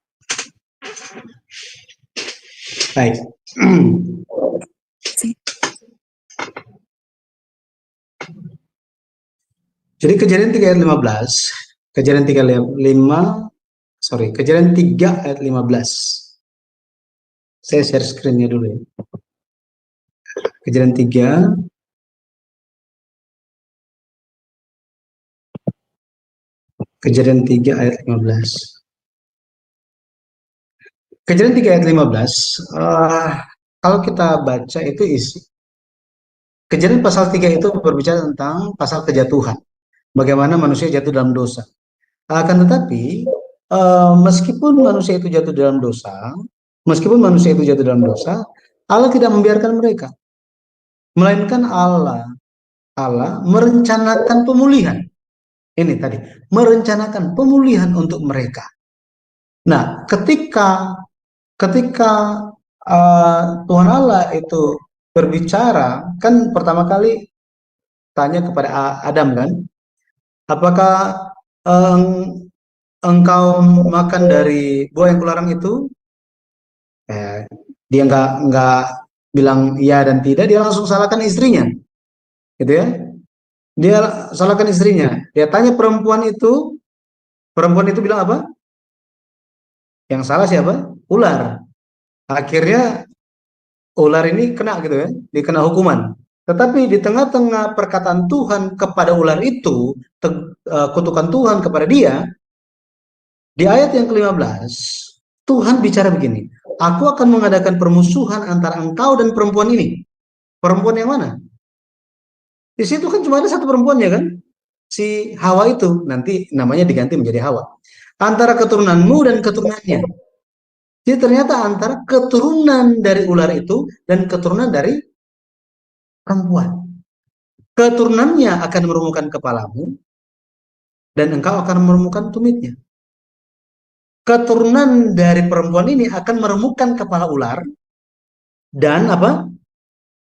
Baik. Jadi Kejadian 3 ayat 15, Kejadian 3 ayat 15. Saya share screen-nya dulu ya. Kejadian 3 ayat 15. Kejadian 3 ayat 15, kalau kita baca itu isi. Kejadian pasal 3 itu berbicara tentang pasal kejatuhan. Bagaimana manusia jatuh dalam dosa. Akan tetapi, meskipun manusia itu jatuh dalam dosa, Allah tidak membiarkan mereka. Melainkan Allah merencanakan pemulihan. Ini tadi, merencanakan pemulihan untuk mereka. Nah, ketika Tuhan Allah itu berbicara, kan pertama kali tanya kepada Adam kan, apakah engkau makan dari buah yang kularang itu? Dia nggak bilang iya dan tidak, dia langsung salahkan istrinya, gitu ya. Dia salahkan istrinya. Dia tanya perempuan itu bilang apa? Yang salah siapa? Ular. Akhirnya ular ini kena gitu ya, dikena hukuman. Tetapi di tengah-tengah perkataan Tuhan kepada ular itu, kutukan Tuhan kepada dia, di ayat yang ke-15, Tuhan bicara begini, aku akan mengadakan permusuhan antara engkau dan perempuan ini. Perempuan yang mana? Di situ kan cuma ada satu perempuannya kan? Si Hawa itu, nanti namanya diganti menjadi Hawa. Antara keturunanmu dan keturunannya. Jadi ternyata antara keturunan dari ular itu dan keturunan dari perempuan. Keturunannya akan merumukan kepalamu dan engkau akan merumukan tumitnya. Keturunan dari perempuan ini akan meremukkan kepala ular dan apa?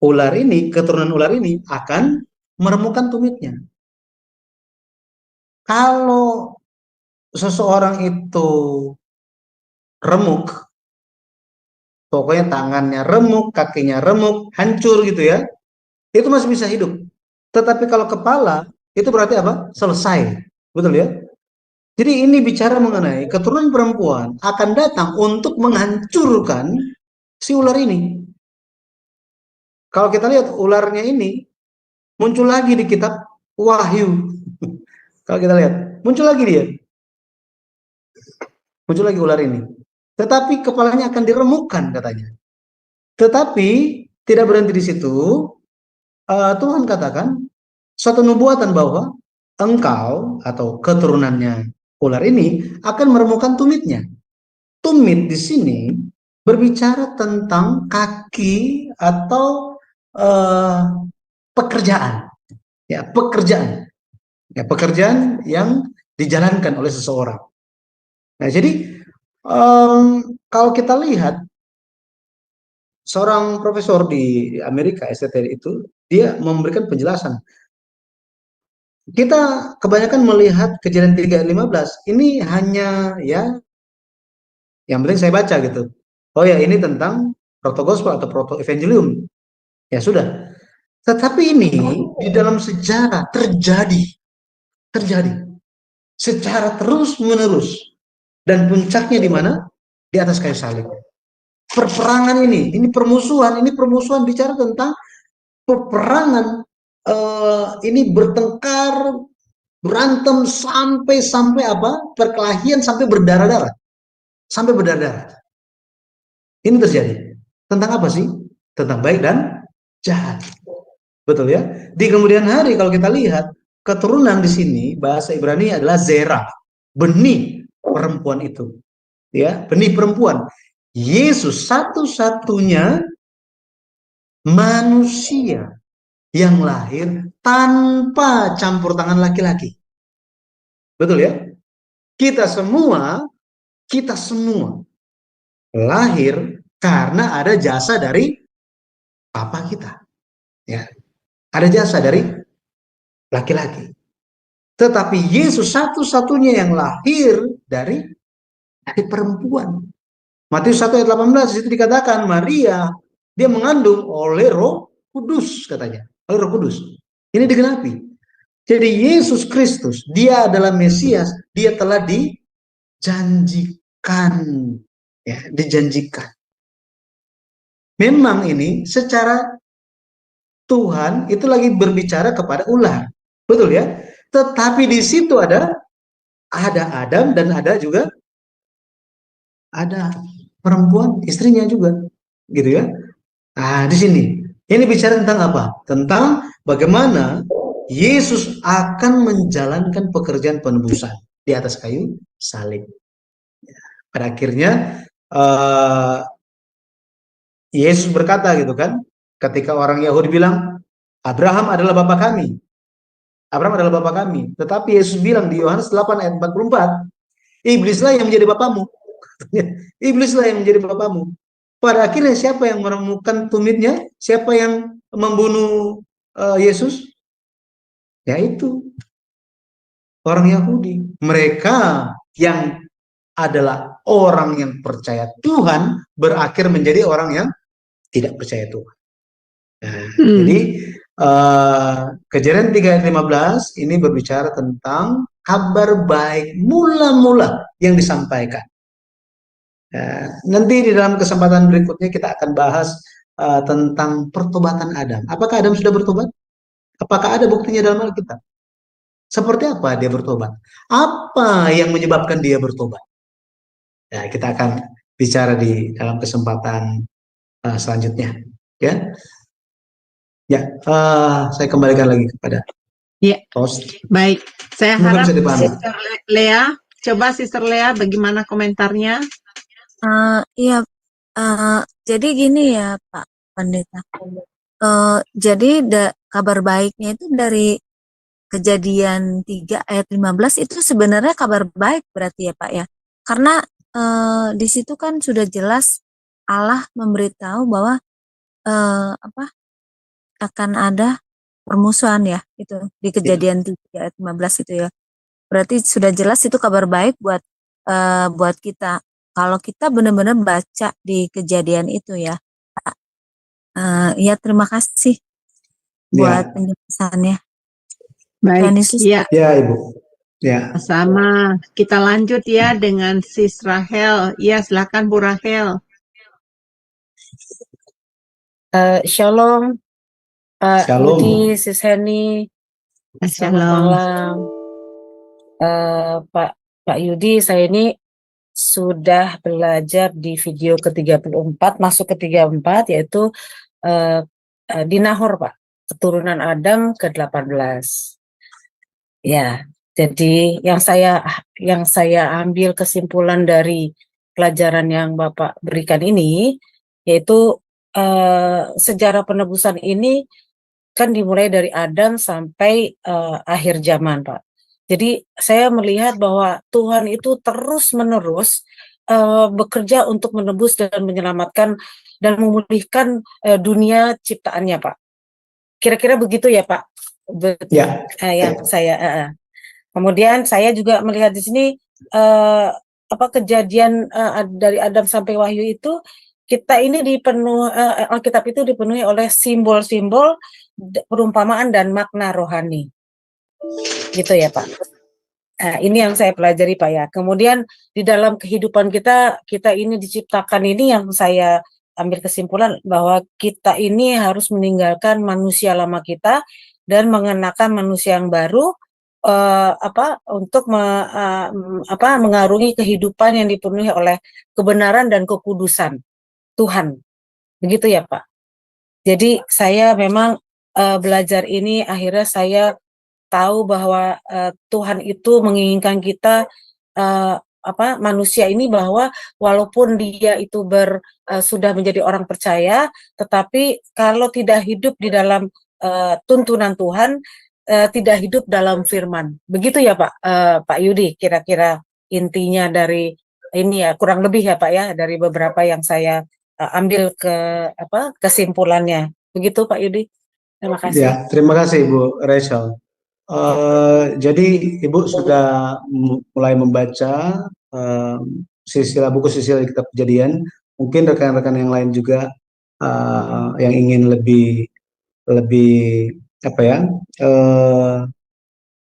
Ular ini, keturunan ular ini akan meremukkan tumitnya. Kalau seseorang itu remuk, pokoknya tangannya remuk, kakinya remuk, hancur gitu ya, itu masih bisa hidup. Tetapi kalau kepala, itu berarti apa? Selesai. Betul ya? Jadi ini bicara mengenai keturunan perempuan akan datang untuk menghancurkan si ular ini. Kalau kita lihat ularnya ini muncul lagi di kitab Wahyu. Kalau kita lihat, muncul lagi dia. Muncul lagi ular ini. Tetapi kepalanya akan diremukkan katanya. Tetapi tidak berhenti di situ. Tuhan katakan suatu nubuatan bahwa engkau atau keturunannya ular ini akan meremukkan tumitnya. Tumit di sini berbicara tentang kaki atau pekerjaan. Ya, pekerjaan. Ya, pekerjaan yang dijalankan oleh seseorang. Nah, jadi kalau kita lihat seorang profesor di Amerika STT itu, dia memberikan penjelasan. Kita kebanyakan melihat Kejadian 3:15 ini hanya ya, yang penting saya baca gitu. Oh ya, ini tentang proto-gospel atau proto-evangelium. Ya sudah. Tetapi ini di dalam sejarah terjadi secara terus-menerus. Dan puncaknya di mana? Di atas kayu salib. Perperangan ini permusuhan bicara tentang peperangan, ini bertengkar, berantem sampai apa? Perkelahian sampai berdarah-darah. Ini terjadi. Tentang apa sih? Tentang baik dan jahat. Betul ya? Di kemudian hari kalau kita lihat keturunan di sini bahasa Ibrani adalah zera, benih perempuan itu. Ya, benih perempuan. Yesus satu-satunya manusia yang lahir tanpa campur tangan laki-laki. Betul ya? Kita semua lahir karena ada jasa dari papa kita. Ya. Ada jasa dari laki-laki. Tetapi Yesus satu-satunya yang lahir dari perempuan. Matius 1 ayat 18 di situ dikatakan Maria dia mengandung oleh Roh Kudus katanya. Oleh Roh Kudus. Ini digenapi. Jadi Yesus Kristus, dia adalah Mesias, dia telah dijanjikan. Ya, dijanjikan. Memang ini secara Tuhan itu lagi berbicara kepada ular. Betul ya? Tetapi di situ ada Adam dan ada juga ada perempuan istrinya juga. Gitu ya. Nah, di sini ini bicara tentang apa? Tentang bagaimana Yesus akan menjalankan pekerjaan penebusan di atas kayu salib. Pada akhirnya Yesus berkata gitu kan, ketika orang Yahudi bilang Abraham adalah bapa kami. Abraham adalah bapa kami. Tetapi Yesus bilang di Yohanes 8 ayat 44, iblislah yang menjadi bapamu. Iblislah yang menjadi bapamu. Pada akhirnya siapa yang meremukkan tumitnya? Siapa yang membunuh Yesus? Yaitu orang Yahudi. Mereka yang adalah orang yang percaya Tuhan berakhir menjadi orang yang tidak percaya Tuhan. Nah, jadi Kejadian 3:15 ini berbicara tentang kabar baik mula-mula yang disampaikan. Nanti di dalam kesempatan berikutnya kita akan bahas tentang pertobatan Adam. Apakah Adam sudah bertobat? Apakah ada buktinya dalam Alkitab? Seperti apa dia bertobat? Apa yang menyebabkan dia bertobat? Ya, kita akan bicara di dalam kesempatan selanjutnya. Ya, saya kembalikan lagi kepada Ya, host. baik. Saya Semoga harap bisa dipahami. Sister Lea, coba Sister Lea bagaimana komentarnya? Iya, jadi gini ya Pak Pendeta. Jadi kabar baiknya itu dari Kejadian 3 ayat 15 itu sebenarnya kabar baik berarti ya Pak ya. Karena di situ kan sudah jelas Allah memberitahu bahwa akan ada permusuhan ya itu di Kejadian 3 ayat 15 itu ya. Berarti sudah jelas itu kabar baik buat kita. Kalau kita benar-benar baca di kejadian itu ya. Ya terima kasih buat penjelasannya. Baik, Tuhan Yesus. ya. Ya, Ibu. Ya. Sama. Kita lanjut ya dengan Sis Rahel. Ya, silakan Bu Rahel. Shalom, Pak Shalom. Yudi, Sis Heni, selamat Shalom. malam. Pak Yudi, saya ini sudah belajar di video ke-34, masuk ke-34, yaitu di Nahor, Pak, keturunan Adam ke-18. Ya, jadi yang saya ambil kesimpulan dari pelajaran yang Bapak berikan ini, yaitu sejarah penebusan ini kan dimulai dari Adam sampai akhir zaman, Pak. Jadi saya melihat bahwa Tuhan itu terus-menerus bekerja untuk menebus dan menyelamatkan dan memulihkan dunia ciptaannya, Pak. Kira-kira begitu ya, Pak? Ya. Yang saya. Kemudian saya juga melihat di sini kejadian dari Adam sampai Wahyu itu kita ini Alkitab itu dipenuhi oleh simbol-simbol, perumpamaan dan makna rohani. Gitu ya, Pak. Ini yang saya pelajari, Pak ya. Kemudian di dalam kehidupan kita ini diciptakan ini yang saya ambil kesimpulan bahwa kita ini harus meninggalkan manusia lama kita dan mengenakan manusia yang baru untuk mengarungi kehidupan yang dipenuhi oleh kebenaran dan kekudusan Tuhan. Begitu ya, Pak. Jadi saya memang belajar ini akhirnya saya tahu bahwa Tuhan itu menginginkan kita manusia ini bahwa walaupun dia itu sudah menjadi orang percaya, tetapi kalau tidak hidup di dalam tuntunan Tuhan, tidak hidup dalam firman. Begitu ya Pak Yudi, kira-kira intinya dari ini ya, kurang lebih ya Pak ya, dari beberapa yang saya ambil kesimpulannya. Begitu Pak Yudi. Terima kasih. Ya, terima kasih Ibu Rachel. Jadi Ibu sudah mulai membaca buku silsilah kitab Kejadian. Mungkin rekan-rekan yang lain juga yang ingin lebih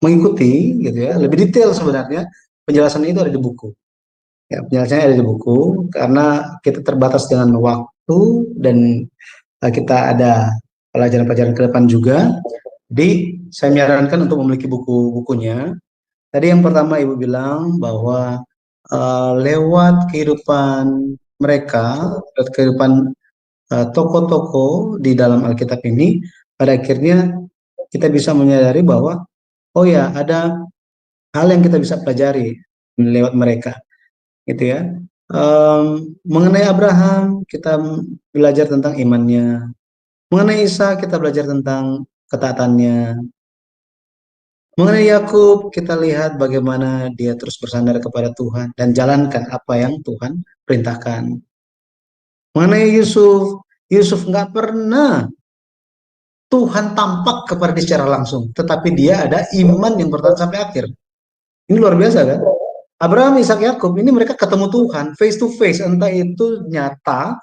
mengikuti gitu ya, lebih detail sebenarnya penjelasan itu ada di buku. Ya, penjelasannya ada di buku karena kita terbatas dengan waktu dan kita ada pelajaran-pelajaran ke depan juga. Jadi saya menyarankan untuk memiliki buku-bukunya. Tadi yang pertama Ibu bilang bahwa lewat kehidupan mereka, lewat kehidupan tokoh-tokoh di dalam Alkitab ini, pada akhirnya kita bisa menyadari bahwa oh ya ada hal yang kita bisa pelajari lewat mereka, gitu ya. Mengenai Abraham kita belajar tentang imannya, mengenai Isa kita belajar tentang ketaatannya. Mengenai Yakub, kita lihat bagaimana dia terus bersandar kepada Tuhan dan jalankan apa yang Tuhan perintahkan. Mengenai Yusuf nggak pernah Tuhan tampak kepada dia secara langsung, tetapi dia ada iman yang bertahan sampai akhir. Ini luar biasa kan? Abraham, Ishak, Yakub, ini mereka ketemu Tuhan face to face, entah itu nyata,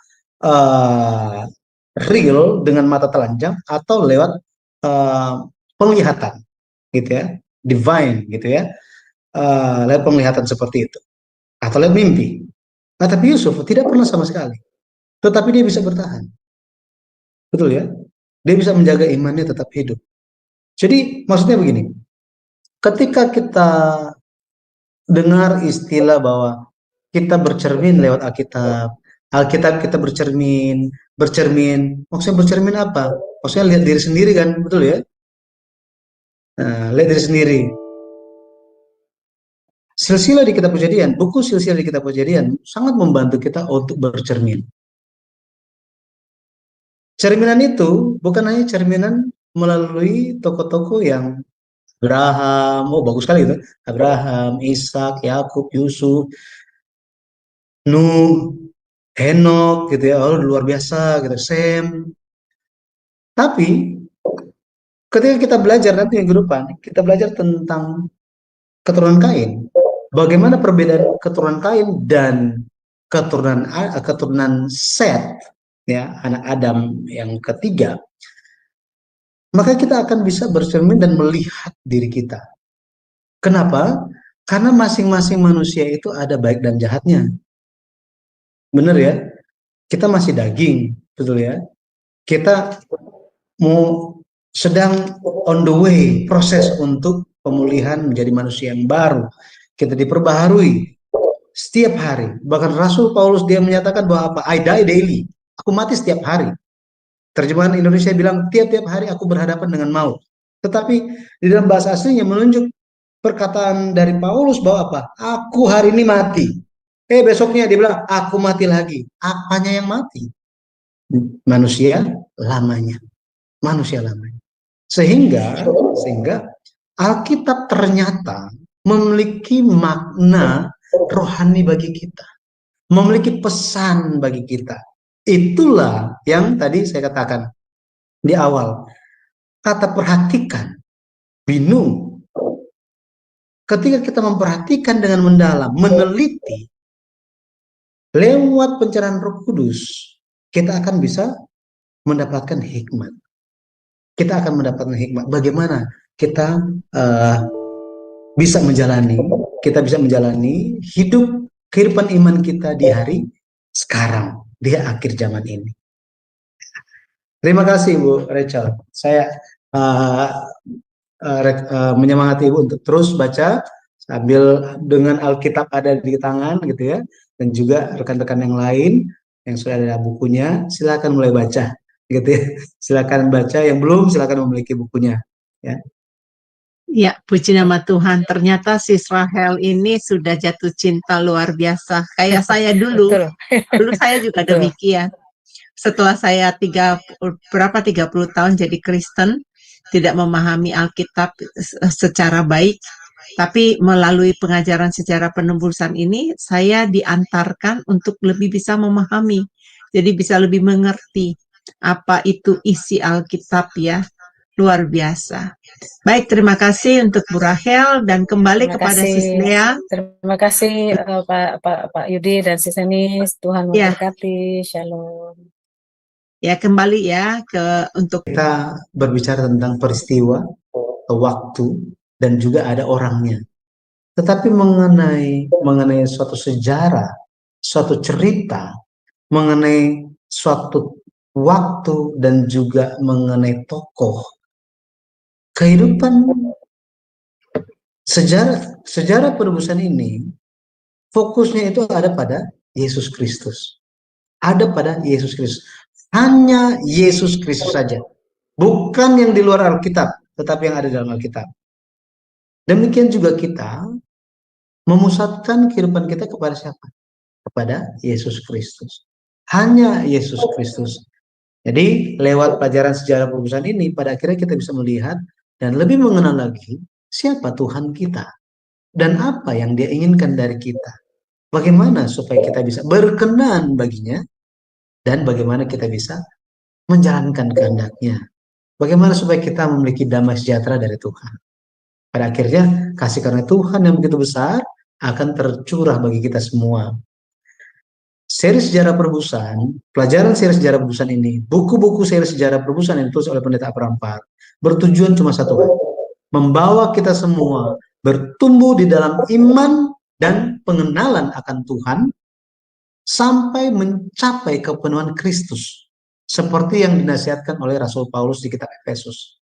real dengan mata telanjang atau lewat penglihatan. Gitu ya, divine gitu ya, lewat penglihatan seperti itu atau lewat mimpi. Nah, tapi Yusuf tidak pernah sama sekali, tetapi dia bisa bertahan, betul ya, dia bisa menjaga imannya tetap hidup. Jadi maksudnya begini, ketika kita dengar istilah bahwa kita bercermin lewat Alkitab. Alkitab kita bercermin. Maksudnya bercermin apa? Maksudnya lihat diri sendiri kan, betul ya? Nah, lihat diri sendiri. Silsilah di Kitab Kejadian, buku silsilah di Kitab Kejadian sangat membantu kita untuk bercermin. Cerminan itu bukan hanya cerminan melalui tokoh-tokoh yang Abraham, oh bagus sekali itu, Abraham, Ishak, Yakub, Yusuf, Nuh, Henok, gitu ya, oh luar biasa, gitu, Sem. Tapi ketika kita belajar nanti minggu depan, kita belajar tentang keturunan Kain. Bagaimana perbedaan keturunan Kain dan keturunan Set, ya, anak Adam yang ketiga. Maka kita akan bisa bercermin dan melihat diri kita. Kenapa? Karena masing-masing manusia itu ada baik dan jahatnya. Benar ya? Kita masih daging, betul ya? Kita mau sedang on the way, proses untuk pemulihan menjadi manusia yang baru. Kita diperbaharui setiap hari. Bahkan Rasul Paulus dia menyatakan bahwa apa? I die daily. Aku mati setiap hari. Terjemahan Indonesia bilang tiap-tiap hari aku berhadapan dengan maut. Tetapi di dalam bahasa aslinya menunjuk perkataan dari Paulus bahwa apa? Aku hari ini mati. Besoknya dia bilang aku mati lagi. Apanya yang mati? Manusia lamanya. Manusia lamanya. Sehingga Alkitab ternyata memiliki makna rohani bagi kita. Memiliki pesan bagi kita. Itulah yang tadi saya katakan di awal. Kata perhatikan, binung. Ketika kita memperhatikan dengan mendalam, meneliti, lewat pencerahan Roh Kudus, kita akan bisa mendapatkan hikmat. Kita akan mendapatkan hikmat. Bagaimana kita bisa menjalani hidup kehidupan iman kita di hari sekarang, di akhir zaman ini. Terima kasih Bu Rachel. Saya menyemangati Ibu untuk terus baca sambil dengan Alkitab ada di tangan gitu ya, dan juga rekan-rekan yang lain yang sudah ada bukunya, silakan mulai baca gitu ya. Silakan baca, yang belum silakan memiliki bukunya ya. Ya, puji nama Tuhan. Ternyata si Rahel ini sudah jatuh cinta luar biasa. Kayak saya dulu. Dulu saya juga demikian. Setelah saya 30 tahun jadi Kristen, tidak memahami Alkitab secara baik, tapi melalui pengajaran sejarah penembusan ini, saya diantarkan untuk lebih bisa memahami. Jadi bisa lebih mengerti apa itu isi Alkitab ya. Luar biasa. Baik, terima kasih untuk Bu Rahel dan kembali kepada Sis Lea. Terima kasih Pak Yudi dan Sis Enis. Tuhan memberkati. Shalom. Ya, kembali ya untuk kita berbicara tentang peristiwa, waktu, dan juga ada orangnya. Tetapi mengenai suatu sejarah, suatu cerita, mengenai suatu waktu dan juga mengenai tokoh. Kehidupan sejarah penebusan ini fokusnya itu ada pada Yesus Kristus. Ada pada Yesus Kristus. Hanya Yesus Kristus saja. Bukan yang di luar Alkitab, tetapi yang ada dalam Alkitab. Demikian juga kita memusatkan kehidupan kita kepada siapa? Kepada Yesus Kristus. Hanya Yesus Kristus. Jadi lewat pelajaran sejarah penebusan ini, pada akhirnya kita bisa melihat dan lebih mengenal lagi siapa Tuhan kita dan apa yang Dia inginkan dari kita. Bagaimana supaya kita bisa berkenan baginya dan bagaimana kita bisa menjalankan kehendak-Nya. Bagaimana supaya kita memiliki damai sejahtera dari Tuhan. Pada akhirnya kasih karunia Tuhan yang begitu besar akan tercurah bagi kita semua. Seri sejarah perebusan, pelajaran seri sejarah perebusan ini, buku-buku seri sejarah perebusan yang ditulis oleh Pendeta Abraham Park, bertujuan cuma satu, membawa kita semua bertumbuh di dalam iman dan pengenalan akan Tuhan sampai mencapai kepenuhan Kristus, seperti yang dinasihatkan oleh Rasul Paulus di kitab Efesus.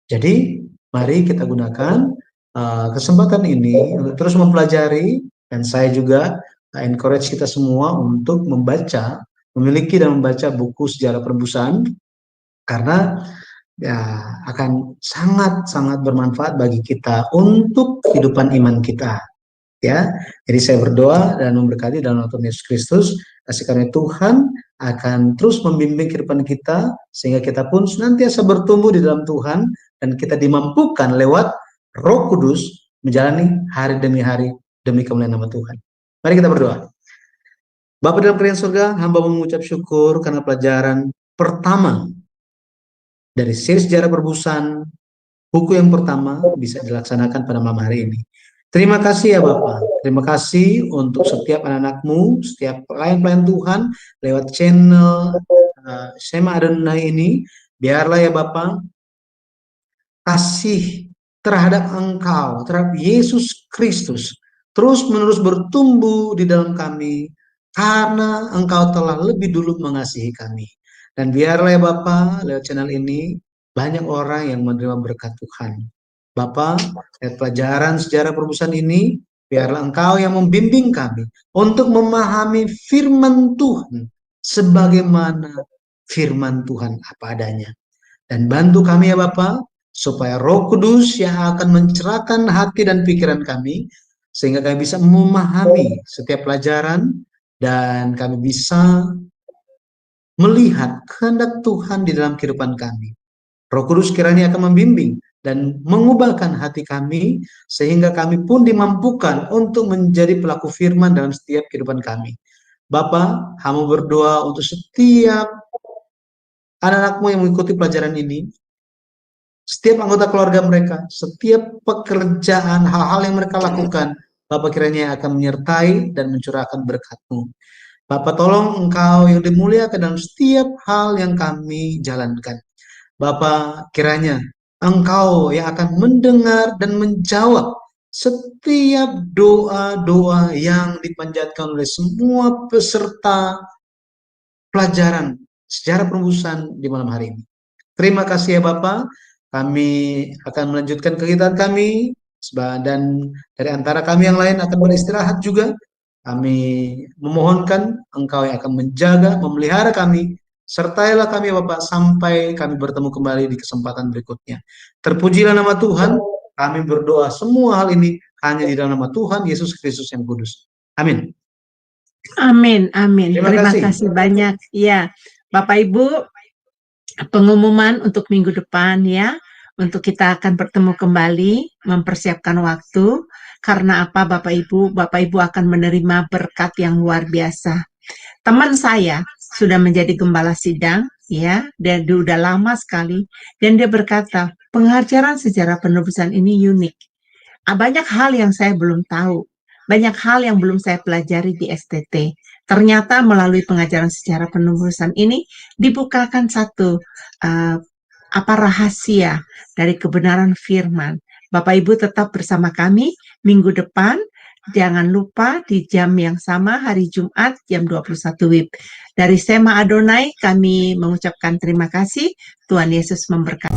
Jadi, mari kita gunakan kesempatan ini untuk terus mempelajari, dan saya juga encourage kita semua untuk memiliki dan membaca buku sejarah penebusan, karena ya akan sangat-sangat bermanfaat bagi kita untuk kehidupan iman kita. Ya, jadi saya berdoa dan memberkati dalam nama Tuhan Yesus Kristus, kasih karunia Tuhan akan terus membimbing kehidupan kita sehingga kita pun senantiasa bertumbuh di dalam Tuhan dan kita dimampukan lewat Roh Kudus menjalani hari demi hari demi kemuliaan nama Tuhan. Mari kita berdoa. Bapa dalam kerajaan surga, hamba mengucap syukur karena pelajaran pertama dari seri sejarah perebusan, buku yang pertama bisa dilaksanakan pada malam hari ini. Terima kasih ya Bapak. Terima kasih untuk setiap anak-anak-Mu, setiap pelayan-pelayan Tuhan lewat channel SMA Adonai ini. Biarlah ya Bapak, kasih terhadap Engkau, terhadap Yesus Kristus, terus-menerus bertumbuh di dalam kami, karena Engkau telah lebih dulu mengasihi kami. Dan biarlah ya Bapak, lewat channel ini, banyak orang yang menerima berkat Tuhan. Bapak, lewat pelajaran sejarah perebusan ini, biarlah Engkau yang membimbing kami untuk memahami firman Tuhan sebagaimana firman Tuhan apa adanya. Dan bantu kami ya Bapak, supaya Roh Kudus yang akan mencerahkan hati dan pikiran kami, sehingga kami bisa memahami setiap pelajaran, dan kami bisa melihat kehendak Tuhan di dalam kehidupan kami. Roh Kudus kiranya akan membimbing dan mengubahkan hati kami, sehingga kami pun dimampukan untuk menjadi pelaku firman dalam setiap kehidupan kami. Bapa, hamba berdoa untuk setiap anak-anak-Mu yang mengikuti pelajaran ini, setiap anggota keluarga mereka, setiap pekerjaan, hal-hal yang mereka lakukan, Bapa kiranya akan menyertai dan mencurahkan berkat-Mu. Bapa, tolong Engkau yang dimuliakan dalam setiap hal yang kami jalankan. Bapa, kiranya Engkau yang akan mendengar dan menjawab setiap doa-doa yang dipanjatkan oleh semua peserta pelajaran sejarah penebusan di malam hari ini. Terima kasih ya Bapak. Kami akan melanjutkan kegiatan kami, dan dari antara kami yang lain akan beristirahat juga. Kami memohonkan Engkau yang akan menjaga, memelihara kami, sertailah kami Bapak sampai kami bertemu kembali di kesempatan berikutnya. Terpujilah nama Tuhan. Kami berdoa semua hal ini hanya di dalam nama Tuhan Yesus Kristus yang kudus. Amin. Amin, amin. Terima kasih banyak. Ya, Bapak Ibu, pengumuman untuk minggu depan ya, untuk kita akan bertemu kembali, mempersiapkan waktu. Karena apa Bapak Ibu? Bapak Ibu akan menerima berkat yang luar biasa. Teman saya sudah menjadi gembala sidang, ya, dan dia udah lama sekali, dan dia berkata, pengajaran sejarah penebusan ini unik. Banyak hal yang saya belum tahu, banyak hal yang belum saya pelajari di STT. Ternyata melalui pengajaran sejarah penebusan ini dibukakan satu rahasia dari kebenaran firman. Bapak Ibu tetap bersama kami minggu depan. Jangan lupa di jam yang sama hari Jumat jam 21 WIB. Dari SMA Adonai kami mengucapkan terima kasih. Tuhan Yesus memberkati.